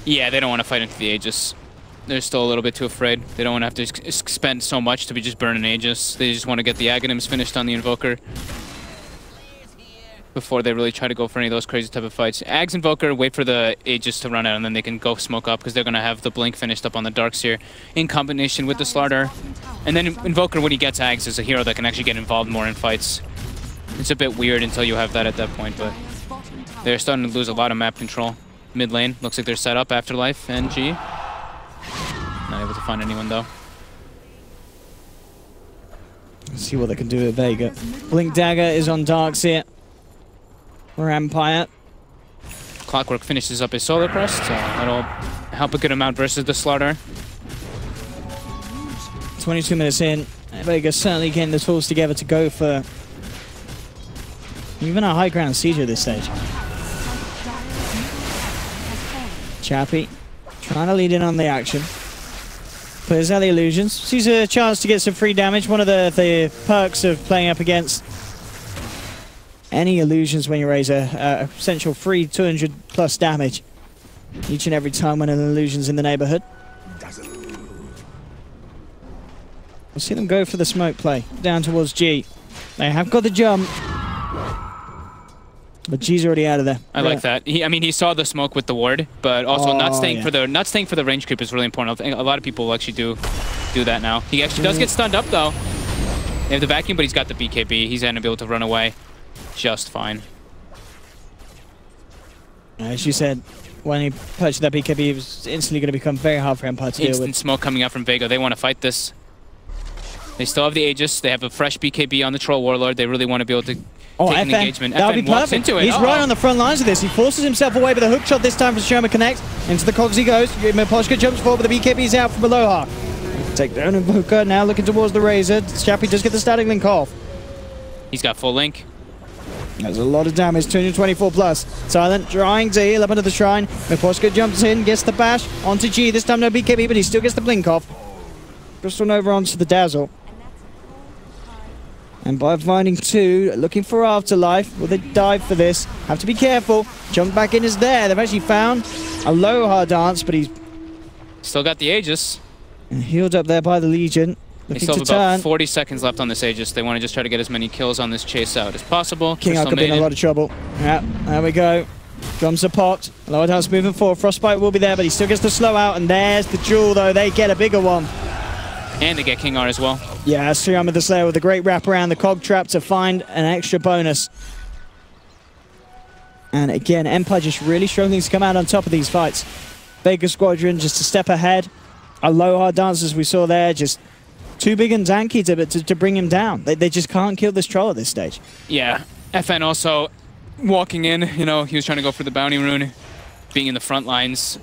S6: Yeah, they don't want to fight into the Aegis. They're still a little bit too afraid. They don't want to have to spend so much to be just burning Aegis. They just want to get the Aghanims finished on the Invoker before they really try to go for any of those crazy type of fights. Ags Invoker, wait for the Aegis to run out, and then they can go smoke up because they're going to have the Blink finished up on the Darkseer in combination with the Slardar. And then Invoker, when he gets Ags, is a hero that can actually get involved more in fights. It's a bit weird until you have that at that point, but they're starting to lose a lot of map control. Mid lane, looks like they're set up, Afterlife and G. Not able to find anyone though.
S5: Let's see what they can do with Vega. Blink Dagger is on Darkseer for Empire.
S6: Clockwork finishes up his Solar Crest, so that'll help a good amount versus the Slardar.
S5: 22 minutes in. Vega certainly getting the tools together to go for even a high ground siege at this stage. Chappie trying to lead in on the action. Plays out the illusions. Sees a chance to get some free damage. One of the perks of playing up against any illusions when you raise a essential free 200 plus damage each and every time when an illusion's in the neighborhood. We'll see them go for the smoke play down towards G. They have got the jump, but G's already out of there.
S6: I like that. I mean, he saw the smoke with the ward, but also not staying for the range creep is really important. I think a lot of people actually do that now. He actually does get stunned up though. They have the vacuum, but he's got the BKB. He's gonna be able to run away just fine.
S5: As you said, when he purchased that BKB, it was instantly going to become very hard for Empire to deal with.
S6: Instant smoke coming out from Vega. They want to fight this. They still have the Aegis. They have a fresh BKB on the Troll Warlord. They really want to be able to take an engagement.
S5: That would be perfect. He's right on the front lines of this. He forces himself away with a hook shot this time from Shoma Connect. Into the cogs he goes. Poshka jumps forward, but the BKB's out from Aloha. Take down Invoker, now looking towards the Razor. Chappie does get the static link off.
S6: He's got full link.
S5: There's a lot of damage, 224 plus. Silent trying to heal up under the shrine. Poshka jumps in, gets the bash onto G. This time no BKB, but he still gets the blink off. Crystal Nova onto the Dazzle. And by finding two, looking for Afterlife. Will they dive for this? Have to be careful. Jump back in is there. They've actually found Aloha Dance, but he's
S6: still got the Aegis.
S5: And healed up there by the Legion.
S6: They still have about 40 seconds left on this Aegis. They want to just try to get as many kills on this chase out as possible.
S5: King could be in a lot of trouble. Yeah, there we go. Drums are popped. Aloha Dance moving forward. Frostbite will be there, but he still gets the slow out. And there's the jewel, though. They get a bigger one.
S6: And they get King R as well.
S5: Yeah, Suyama the Slayer with a great wrap around the cog trap to find an extra bonus. And again, Empire just really struggling to come out on top of these fights. Vega Squadron just a step ahead. Aloha Dance, as we saw there, just too big and tanky to bring him down. They just can't kill this troll at this stage.
S6: Yeah, FN also walking in, you know, he was trying to go for the bounty rune. being in the front lines,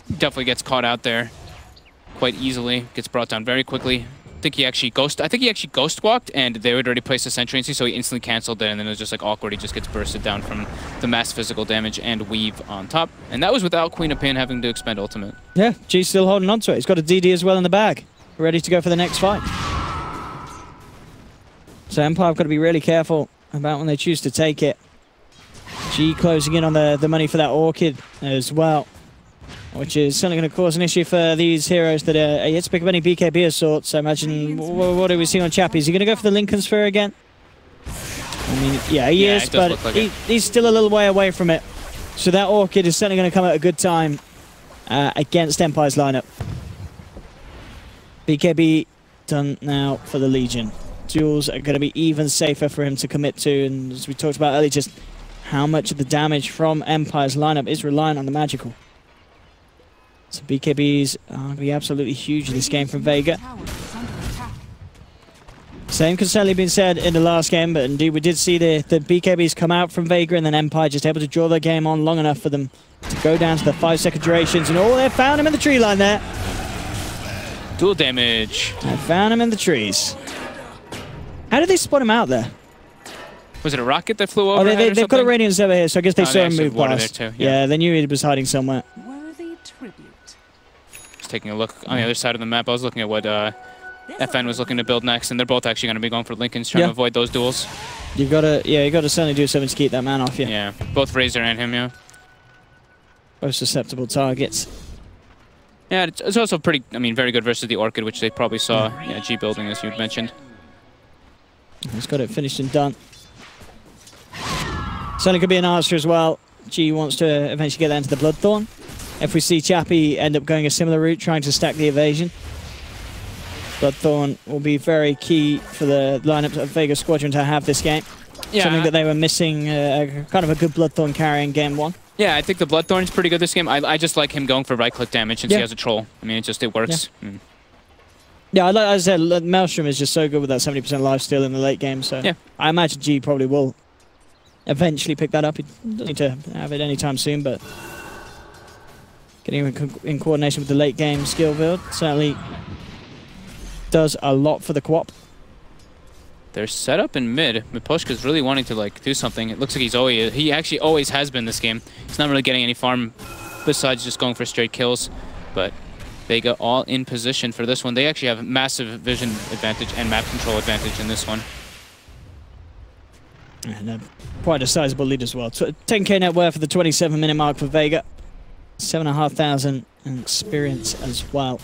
S6: definitely gets caught out there quite easily. Gets brought down very quickly. I think he actually ghost walked, and they had already placed a sentry into, so he instantly canceled it, and then it was just like awkward. He just gets bursted down from the mass physical damage and weave on top, and that was without Queen of Pain having to expend ultimate.
S5: Yeah, G's still holding on to it. He's got a DD as well in the bag, ready to go for the next fight. So Empire have got to be really careful about when they choose to take it. G closing in on the money for that Orchid as well, which is certainly going to cause an issue for these heroes that are yet to pick up any BKB of sorts. I imagine, what do we see on Chappie? Is he going to go for the Lincoln Sphere again? I mean, yeah, he is, but like he's still a little way away from it. So that Orchid is certainly going to come at a good time against Empire's lineup. BKB done now for the Legion. Duels are going to be even safer for him to commit to, and as we talked about earlier, just how much of the damage from Empire's lineup is reliant on the magical. So BKBs are going to be absolutely huge in this game from Vega. Same could certainly been said in the last game, but indeed we did see the BKBs come out from Vega, and then Empire just able to draw their game on long enough for them to go down to the 5-second durations. And oh, they found him in the tree line there.
S6: Dual damage.
S5: I found him in the trees. How did they spot him out there?
S6: Was it a rocket that flew over?
S5: They've got a Radiance over here, so I guess they saw him move past.
S6: There too,
S5: yeah, they knew he was hiding somewhere.
S4: Worthy tribute.
S6: Just taking a look on the other side of the map. I was looking at what FN was looking to build next, and they're both actually going to be going for Lincolns, trying to avoid those duels.
S5: You got to certainly do something to keep that man off you.
S6: Yeah, both Razor and him, yeah.
S5: Both susceptible targets.
S6: Yeah, it's also pretty, very good versus the Orchid, which they probably saw G building, as you mentioned.
S5: He's got it finished and done. Certainly could be an answer as well. G wants to eventually get that into the Bloodthorn. If we see Chappie end up going a similar route, trying to stack the evasion, Bloodthorn will be very key for the lineup of Vega Squadron to have this game. Yeah. Something that they were missing, kind of a good Bloodthorn carry in game one.
S6: Yeah, I think the Bloodthorn's pretty good this game. I just like him going for right-click damage since he has a troll. I mean, it works. Yeah.
S5: Yeah, like I said, Maelstrom is just so good with that 70% lifesteal in the late game, so I imagine G probably will eventually pick that up. He doesn't need to have it anytime soon, but getting in coordination with the late game skill build certainly does a lot for the co-op.
S6: They're set up in mid. Miposhka's really wanting to do something. It looks like he actually always has been this game. He's not really getting any farm besides just going for straight kills, but Vega all in position for this one. They actually have massive vision advantage and map control advantage in this one.
S5: And quite a sizable lead as well. 10k net worth for the 27-minute mark for Vega. 7,500 in experience as well.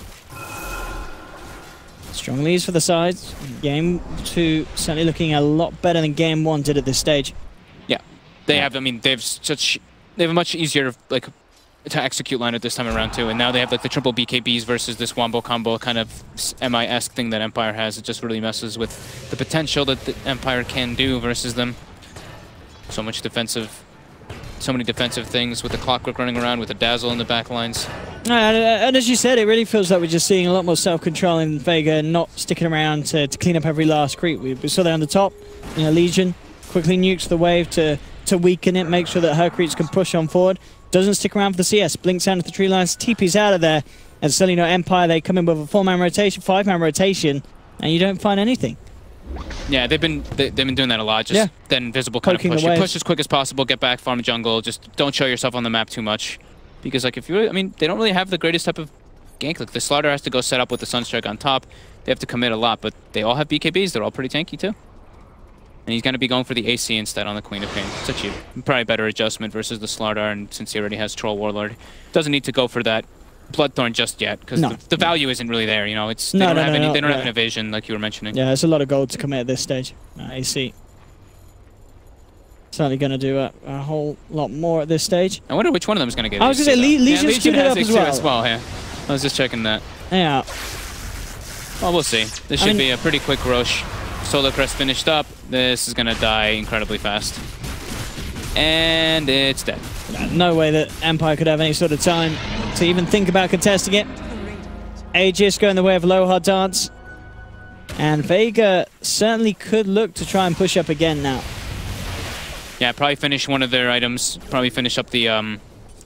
S5: Strong leads for the sides. Game 2 certainly looking a lot better than game 1 did at this stage.
S6: Yeah, they have. They have a much easier to execute line at this time around too, and now they have the triple BKBs versus this wombo combo kind of MI-esque thing that Empire has. It just really messes with the potential that the Empire can do versus them. So many defensive things with the Clockwork running around, with the Dazzle in the back lines.
S5: And as you said, it really feels like we're just seeing a lot more self-control in Vega and not sticking around to clean up every last creep. We saw that on the top. Legion quickly nukes the wave to weaken it, make sure that her creeps can push on forward. Doesn't stick around for the CS, blinks out of the tree lines, TP's out of there, and suddenly Empire, they come in with a 4-man rotation, 5-man rotation, and you don't find anything.
S6: Yeah, they've been doing that a lot. Just that invisible kind of push. You push as quick as possible, get back, farm jungle. Just don't show yourself on the map too much, because if you, they don't really have the greatest type of gank. The Slaughter has to go set up with the Sunstrike on top. They have to commit a lot, but they all have BKBs. They're all pretty tanky too. And he's going to be going for the AC instead on the Queen of Pain. It's a probably better adjustment versus the Slaughter, and since he already has Troll Warlord, doesn't need to go for that Bloodthorn just yet, because the value isn't really there. They don't have an evasion like you were mentioning.
S5: Yeah, there's a lot of gold to commit at this stage. AC certainly going to do a whole lot more at this stage.
S6: I wonder which one of them is going to get.
S5: I was going to say Legion's queued up as well.
S6: Yeah, I was just checking that.
S5: Yeah.
S6: Well, we'll see. This should be a pretty quick rush. Solar Crest finished up. This is going to die incredibly fast. And it's dead.
S5: No way that Empire could have any sort of time to even think about contesting it. Aegis going the way of low hard dance. And Vega certainly could look to try and push up again now.
S6: Yeah, probably finish one of their items. Probably finish up the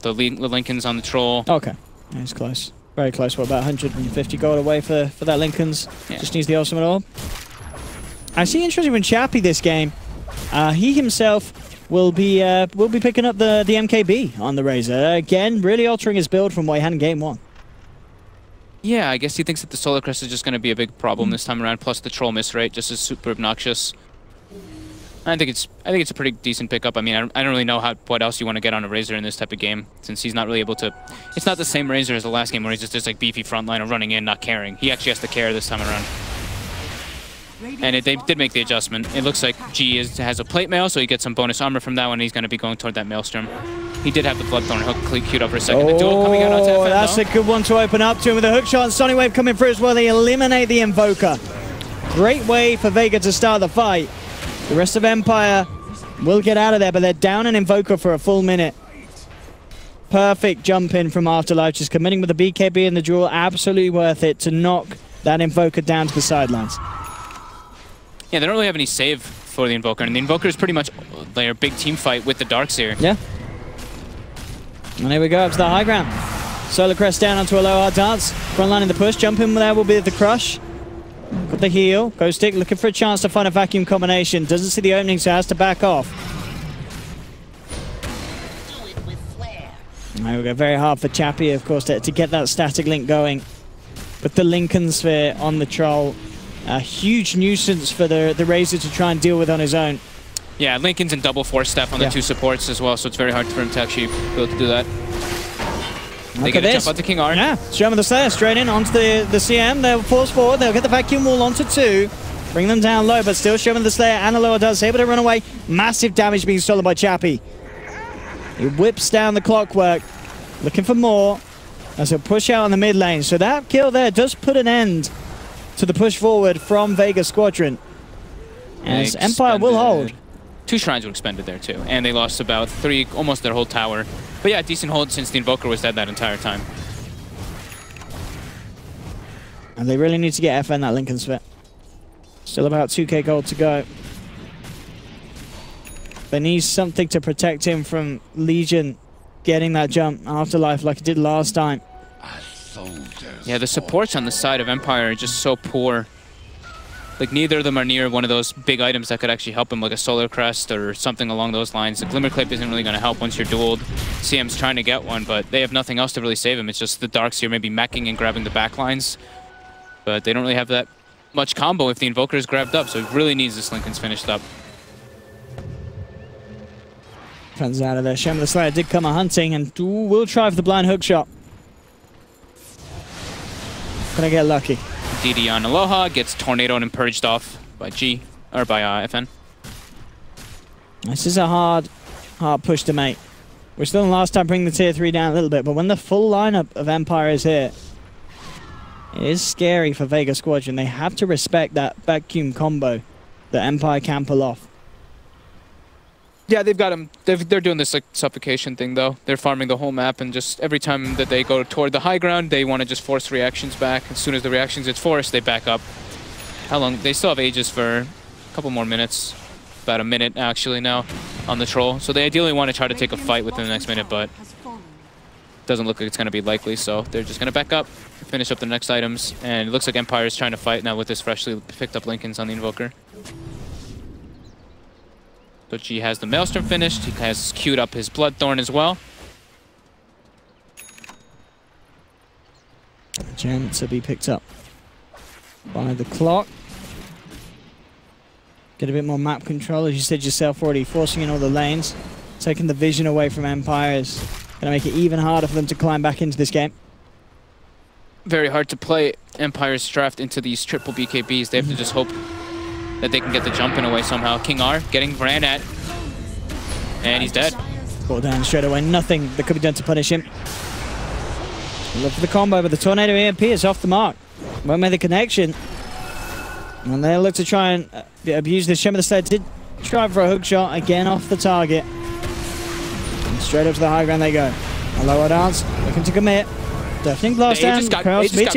S6: the Lincolns on the troll.
S5: Okay, it's close. Very close. We're about 150 gold away for that Lincolns. Yeah. Just needs the ultimate orb. I see interesting from Chappie this game. He himself will be picking up the MKB on the Razor. Again, really altering his build from what he had in game 1.
S6: Yeah, I guess he thinks that the Solar Crest is just going to be a big problem this time around, plus the troll miss rate just is super obnoxious. I think it's a pretty decent pickup. I mean, I don't really know what else you want to get on a Razor in this type of game, since he's not really able to. It's not the same Razor as the last game where he's just like beefy frontliner running in, not caring. He actually has to care this time around. And they did make the adjustment. It looks like G has a plate mail, so he gets some bonus armor from that one. He's going to be going toward that Maelstrom. He did have the Bloodthorn hook queued up for a second. The duel coming out onto FN,
S5: that's a good one to open up to him with a hook shot and Sonic Wave coming through as well. They eliminate the Invoker. Great way for Vega to start the fight. The rest of Empire will get out of there, but they're down an Invoker for a full minute. Perfect jump in from Afterlife, just committing with the BKB in the duel. Absolutely worth it to knock that Invoker down to the sidelines.
S6: Yeah, they don't really have any save for the Invoker, and the Invoker is pretty much their big team fight with the Darkseer.
S5: Yeah. And here we go, up to the high ground. Solar Crest down onto a low hard dance. Front line in the push, jump in there will be the crush. Got the heal, Ghost Stick looking for a chance to find a vacuum combination. Doesn't see the opening, so has to back off. There we go, very hard for Chappie, of course, to get that static link going. With the Lincoln Sphere on the troll. A huge nuisance for the Razor to try and deal with on his own.
S6: Yeah, Lincoln's in double force step on the 2 supports as well, so it's very hard for him to actually be able to do that. They get a jump onto King R.
S5: Yeah, Shaman the Slayer straight in onto the CM. They'll force forward, they'll get the vacuum wall onto 2. Bring them down low, but still Shaman the Slayer and a lower does able to run away. Massive damage being stolen by Chappie. He whips down the clockwork, looking for more as a push out on the mid lane. So that kill there does put an end to the push forward from Vega Squadron. As Empire will hold.
S6: 2 shrines were expended there too, and they lost about 3, almost their whole tower. But yeah, decent hold since the Invoker was dead that entire time.
S5: And they really need to get FN that Lincoln Sphere. Still about 2k gold to go. They need something to protect him from Legion getting that jump Afterlife like it did last time.
S6: Yeah, the supports on the side of Empire are just so poor. Like, neither of them are near one of those big items that could actually help him, like a Solar Crest or something along those lines. The Glimmer Clip isn't really going to help once you're dueled. CM's trying to get one, but they have nothing else to really save him. It's just the Darkseer maybe meching and grabbing the backlines. But they don't really have that much combo if the Invoker is grabbed up, so he really needs this Lincoln's finished up.
S5: Turns out of there. Shaman the Slayer did come a-hunting and will try for the blind hook shot. Gonna get lucky.
S6: DD on Aloha gets tornadoed and purged off by G, or by FN.
S5: This is a hard push to make. We're still in last time bringing the tier 3 down a little bit, but when the full lineup of Empire is here, it is scary for Vega Squadron. They have to respect that vacuum combo that Empire can pull off.
S6: Yeah, they've got him. They're doing this like suffocation thing though. They're farming the whole map, and just every time that they go toward the high ground, they want to just force reactions back. As soon as the reactions get forced, they back up. How long? They still have Aegis for a couple more minutes. About a minute actually now on the troll. So they ideally want to try to take a fight within the next minute, but doesn't look like it's going to be likely. So they're just going to back up, finish up the next items, and it looks like Empire is trying to fight now with this freshly picked up Lincolns on the Invoker. So G has the Maelstrom finished. He has queued up his Bloodthorn as well.
S5: Gem to be picked up by the clock. Get a bit more map control, as you said yourself already, forcing in all the lanes. Taking the vision away from Empire is going to make it even harder for them to climb back into this game.
S6: Very hard to play Empire's draft into these triple BKBs. They have to just hope that they can get the jump in away somehow. King R getting ran at, and he's dead.
S5: Brought down straight away. Nothing that could be done to punish him. Look for the combo, but the Tornado EMP is off the mark. Won't make the connection. And they'll look to try and abuse this. Shaman the Slayer did try for a hook shot, again off the target. And straight up to the high ground they go. A lower dance, looking to commit. Deafening blast down.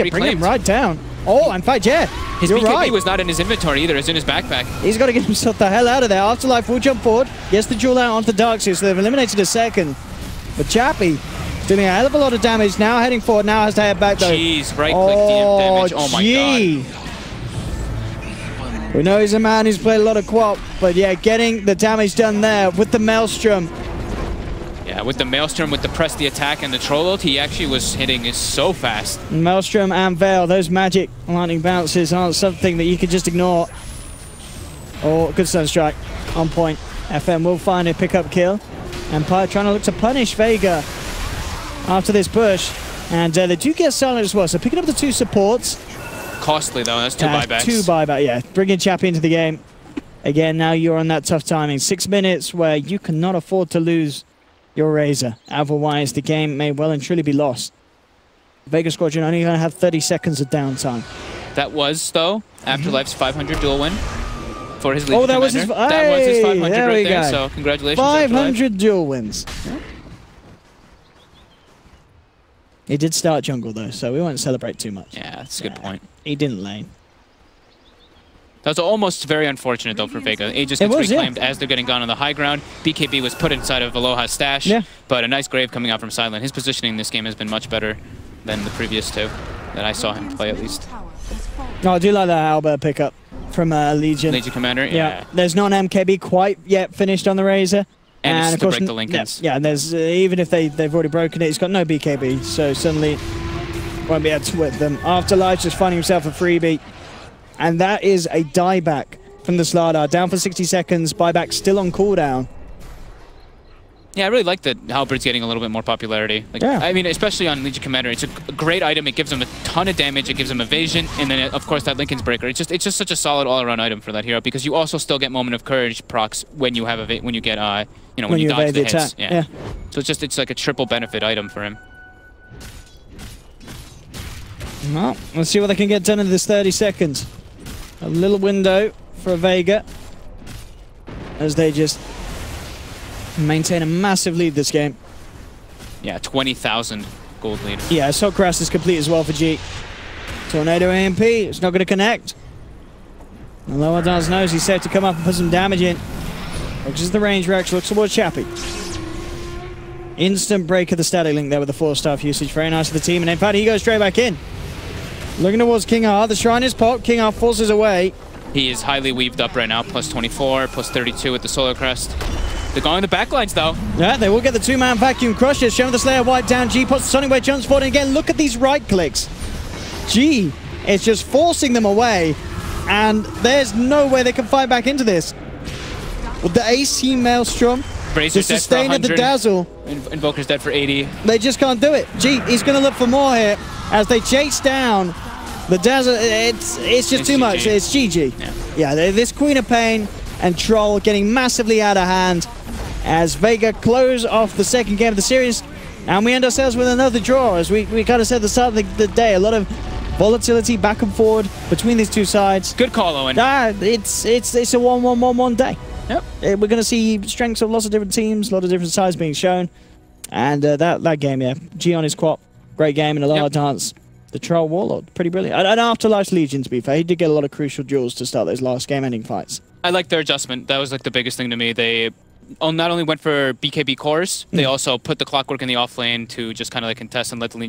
S5: Bring him right down. Oh, in fact, yeah.
S6: His BKB was not in his inventory either, it's in his backpack.
S5: He's got to get himself the hell out of there. Afterlife will jump forward, gets the duel out onto the Darkseer, so they've eliminated a second. But Chappie doing a hell of a lot of damage now, heading forward, now has to head back though.
S6: Jeez, right-click DM damage. Oh my god.
S5: We know he's a man who's played a lot of Quap, but yeah, getting the damage done there with the Maelstrom.
S6: Yeah, with the Maelstrom, with the press the attack and the troll ult, he actually was hitting it so fast.
S5: Maelstrom and Veil, those magic lightning bounces aren't something that you can just ignore. Oh, good Sun Strike, on point. FM will find a pickup kill. Empire trying to look to punish Vega after this push. And they do get silent as well, so picking up the 2 supports.
S6: Costly though, that's 2 buybacks.
S5: 2 buyback, yeah. Bringing Chappie into the game. Again, now you're on that tough timing. 6 minutes where you cannot afford to lose your Razor. Otherwise, the game may well and truly be lost. Vega Squadron only going to have 30 seconds of downtime.
S6: That was, though, Afterlife's 500 duel win for his league.
S5: Oh, that was his
S6: 500 right there, so congratulations.
S5: 500 duel wins. Yeah. He did start jungle, though, so we won't celebrate too much.
S6: Yeah, that's a good point.
S5: He didn't lane.
S6: That was almost very unfortunate, though, for Vega. Aegis gets reclaimed as they're getting gone on the high ground. BKB was put inside of Aloha's stash, but a nice grave coming out from Silent. His positioning in this game has been much better than the previous 2 that I saw him play, at least.
S5: Oh, I do like that Albert pickup from Legion.
S6: Legion Commander, yeah.
S5: There's not an MKB quite yet finished on the Razor.
S6: And of course, break the Lincolns.
S5: Yeah, and there's even if they've already broken it, it's got no BKB, so suddenly won't be able to whip them. Afterlife just finding himself a freebie. And that is a dieback from the Slardar. Down for 60 seconds, buyback still on cooldown.
S6: Yeah, I really like that Halberd's getting a little bit more popularity. Like, I mean, especially on Legion Commander, it's a great item. It gives him a ton of damage. It gives him evasion, and then of course that Lincoln's Breaker. It's just such a solid all-around item for that hero because you also still get Moment of Courage procs when you have when you get when you dodge the hits. Yeah. So it's like a triple benefit item for him.
S5: Well, let's see what they can get done in this 30 seconds. A little window for Vega as they just maintain a massive lead this game.
S6: Yeah, 20,000 gold lead.
S5: Yeah, Assault Crash is complete as well for G. Tornado AMP, it's not going to connect. Lower Dance knows he's safe to come up and put some damage in. Which is the range Rex, looks towards Chappie. Instant break of the static link there with the 4-star usage. Very nice for the team, and in fact he goes straight back in. Looking towards King R, the Shrine is popped, King R forces away.
S6: He is highly weaved up right now, plus 24, plus 32 with the Solar Crest. They're going the backlines though. Yeah,
S5: they will get the 2-man vacuum crusher. Showing the Slayer wiped down. G puts the Sonic Wave, jumps forward, and again, look at these right clicks. G is just forcing them away, and there's no way they can fight back into this. With the AC Maelstrom, the sustain of the Dazzle.
S6: Invoker's dead for 80.
S5: They just can't do it. G, he's going to look for more here as they chase down the Dazzle. It's just too much. It's GG. Yeah, this Queen of Pain and Troll getting massively out of hand as Vega close off the second game of the series. And we end ourselves with another draw, as we kind of said at the start of the day. A lot of volatility back and forward between these two sides.
S6: Good call, Owen.
S5: It's a 1-1-1-1 day.
S6: Yep.
S5: We're going to see strengths of lots of different teams, a lot of different sides being shown. And that game, yeah. G on his quad. Great game and a lot of dance. The Troll Warlord, pretty brilliant. And Afterlife's Legion, to be fair, he did get a lot of crucial duels to start those last game-ending fights.
S6: I like their adjustment. That was like the biggest thing to me. They not only went for BKB cores, they also put the Clockwork in the off lane to just kind of like contest and let the Legion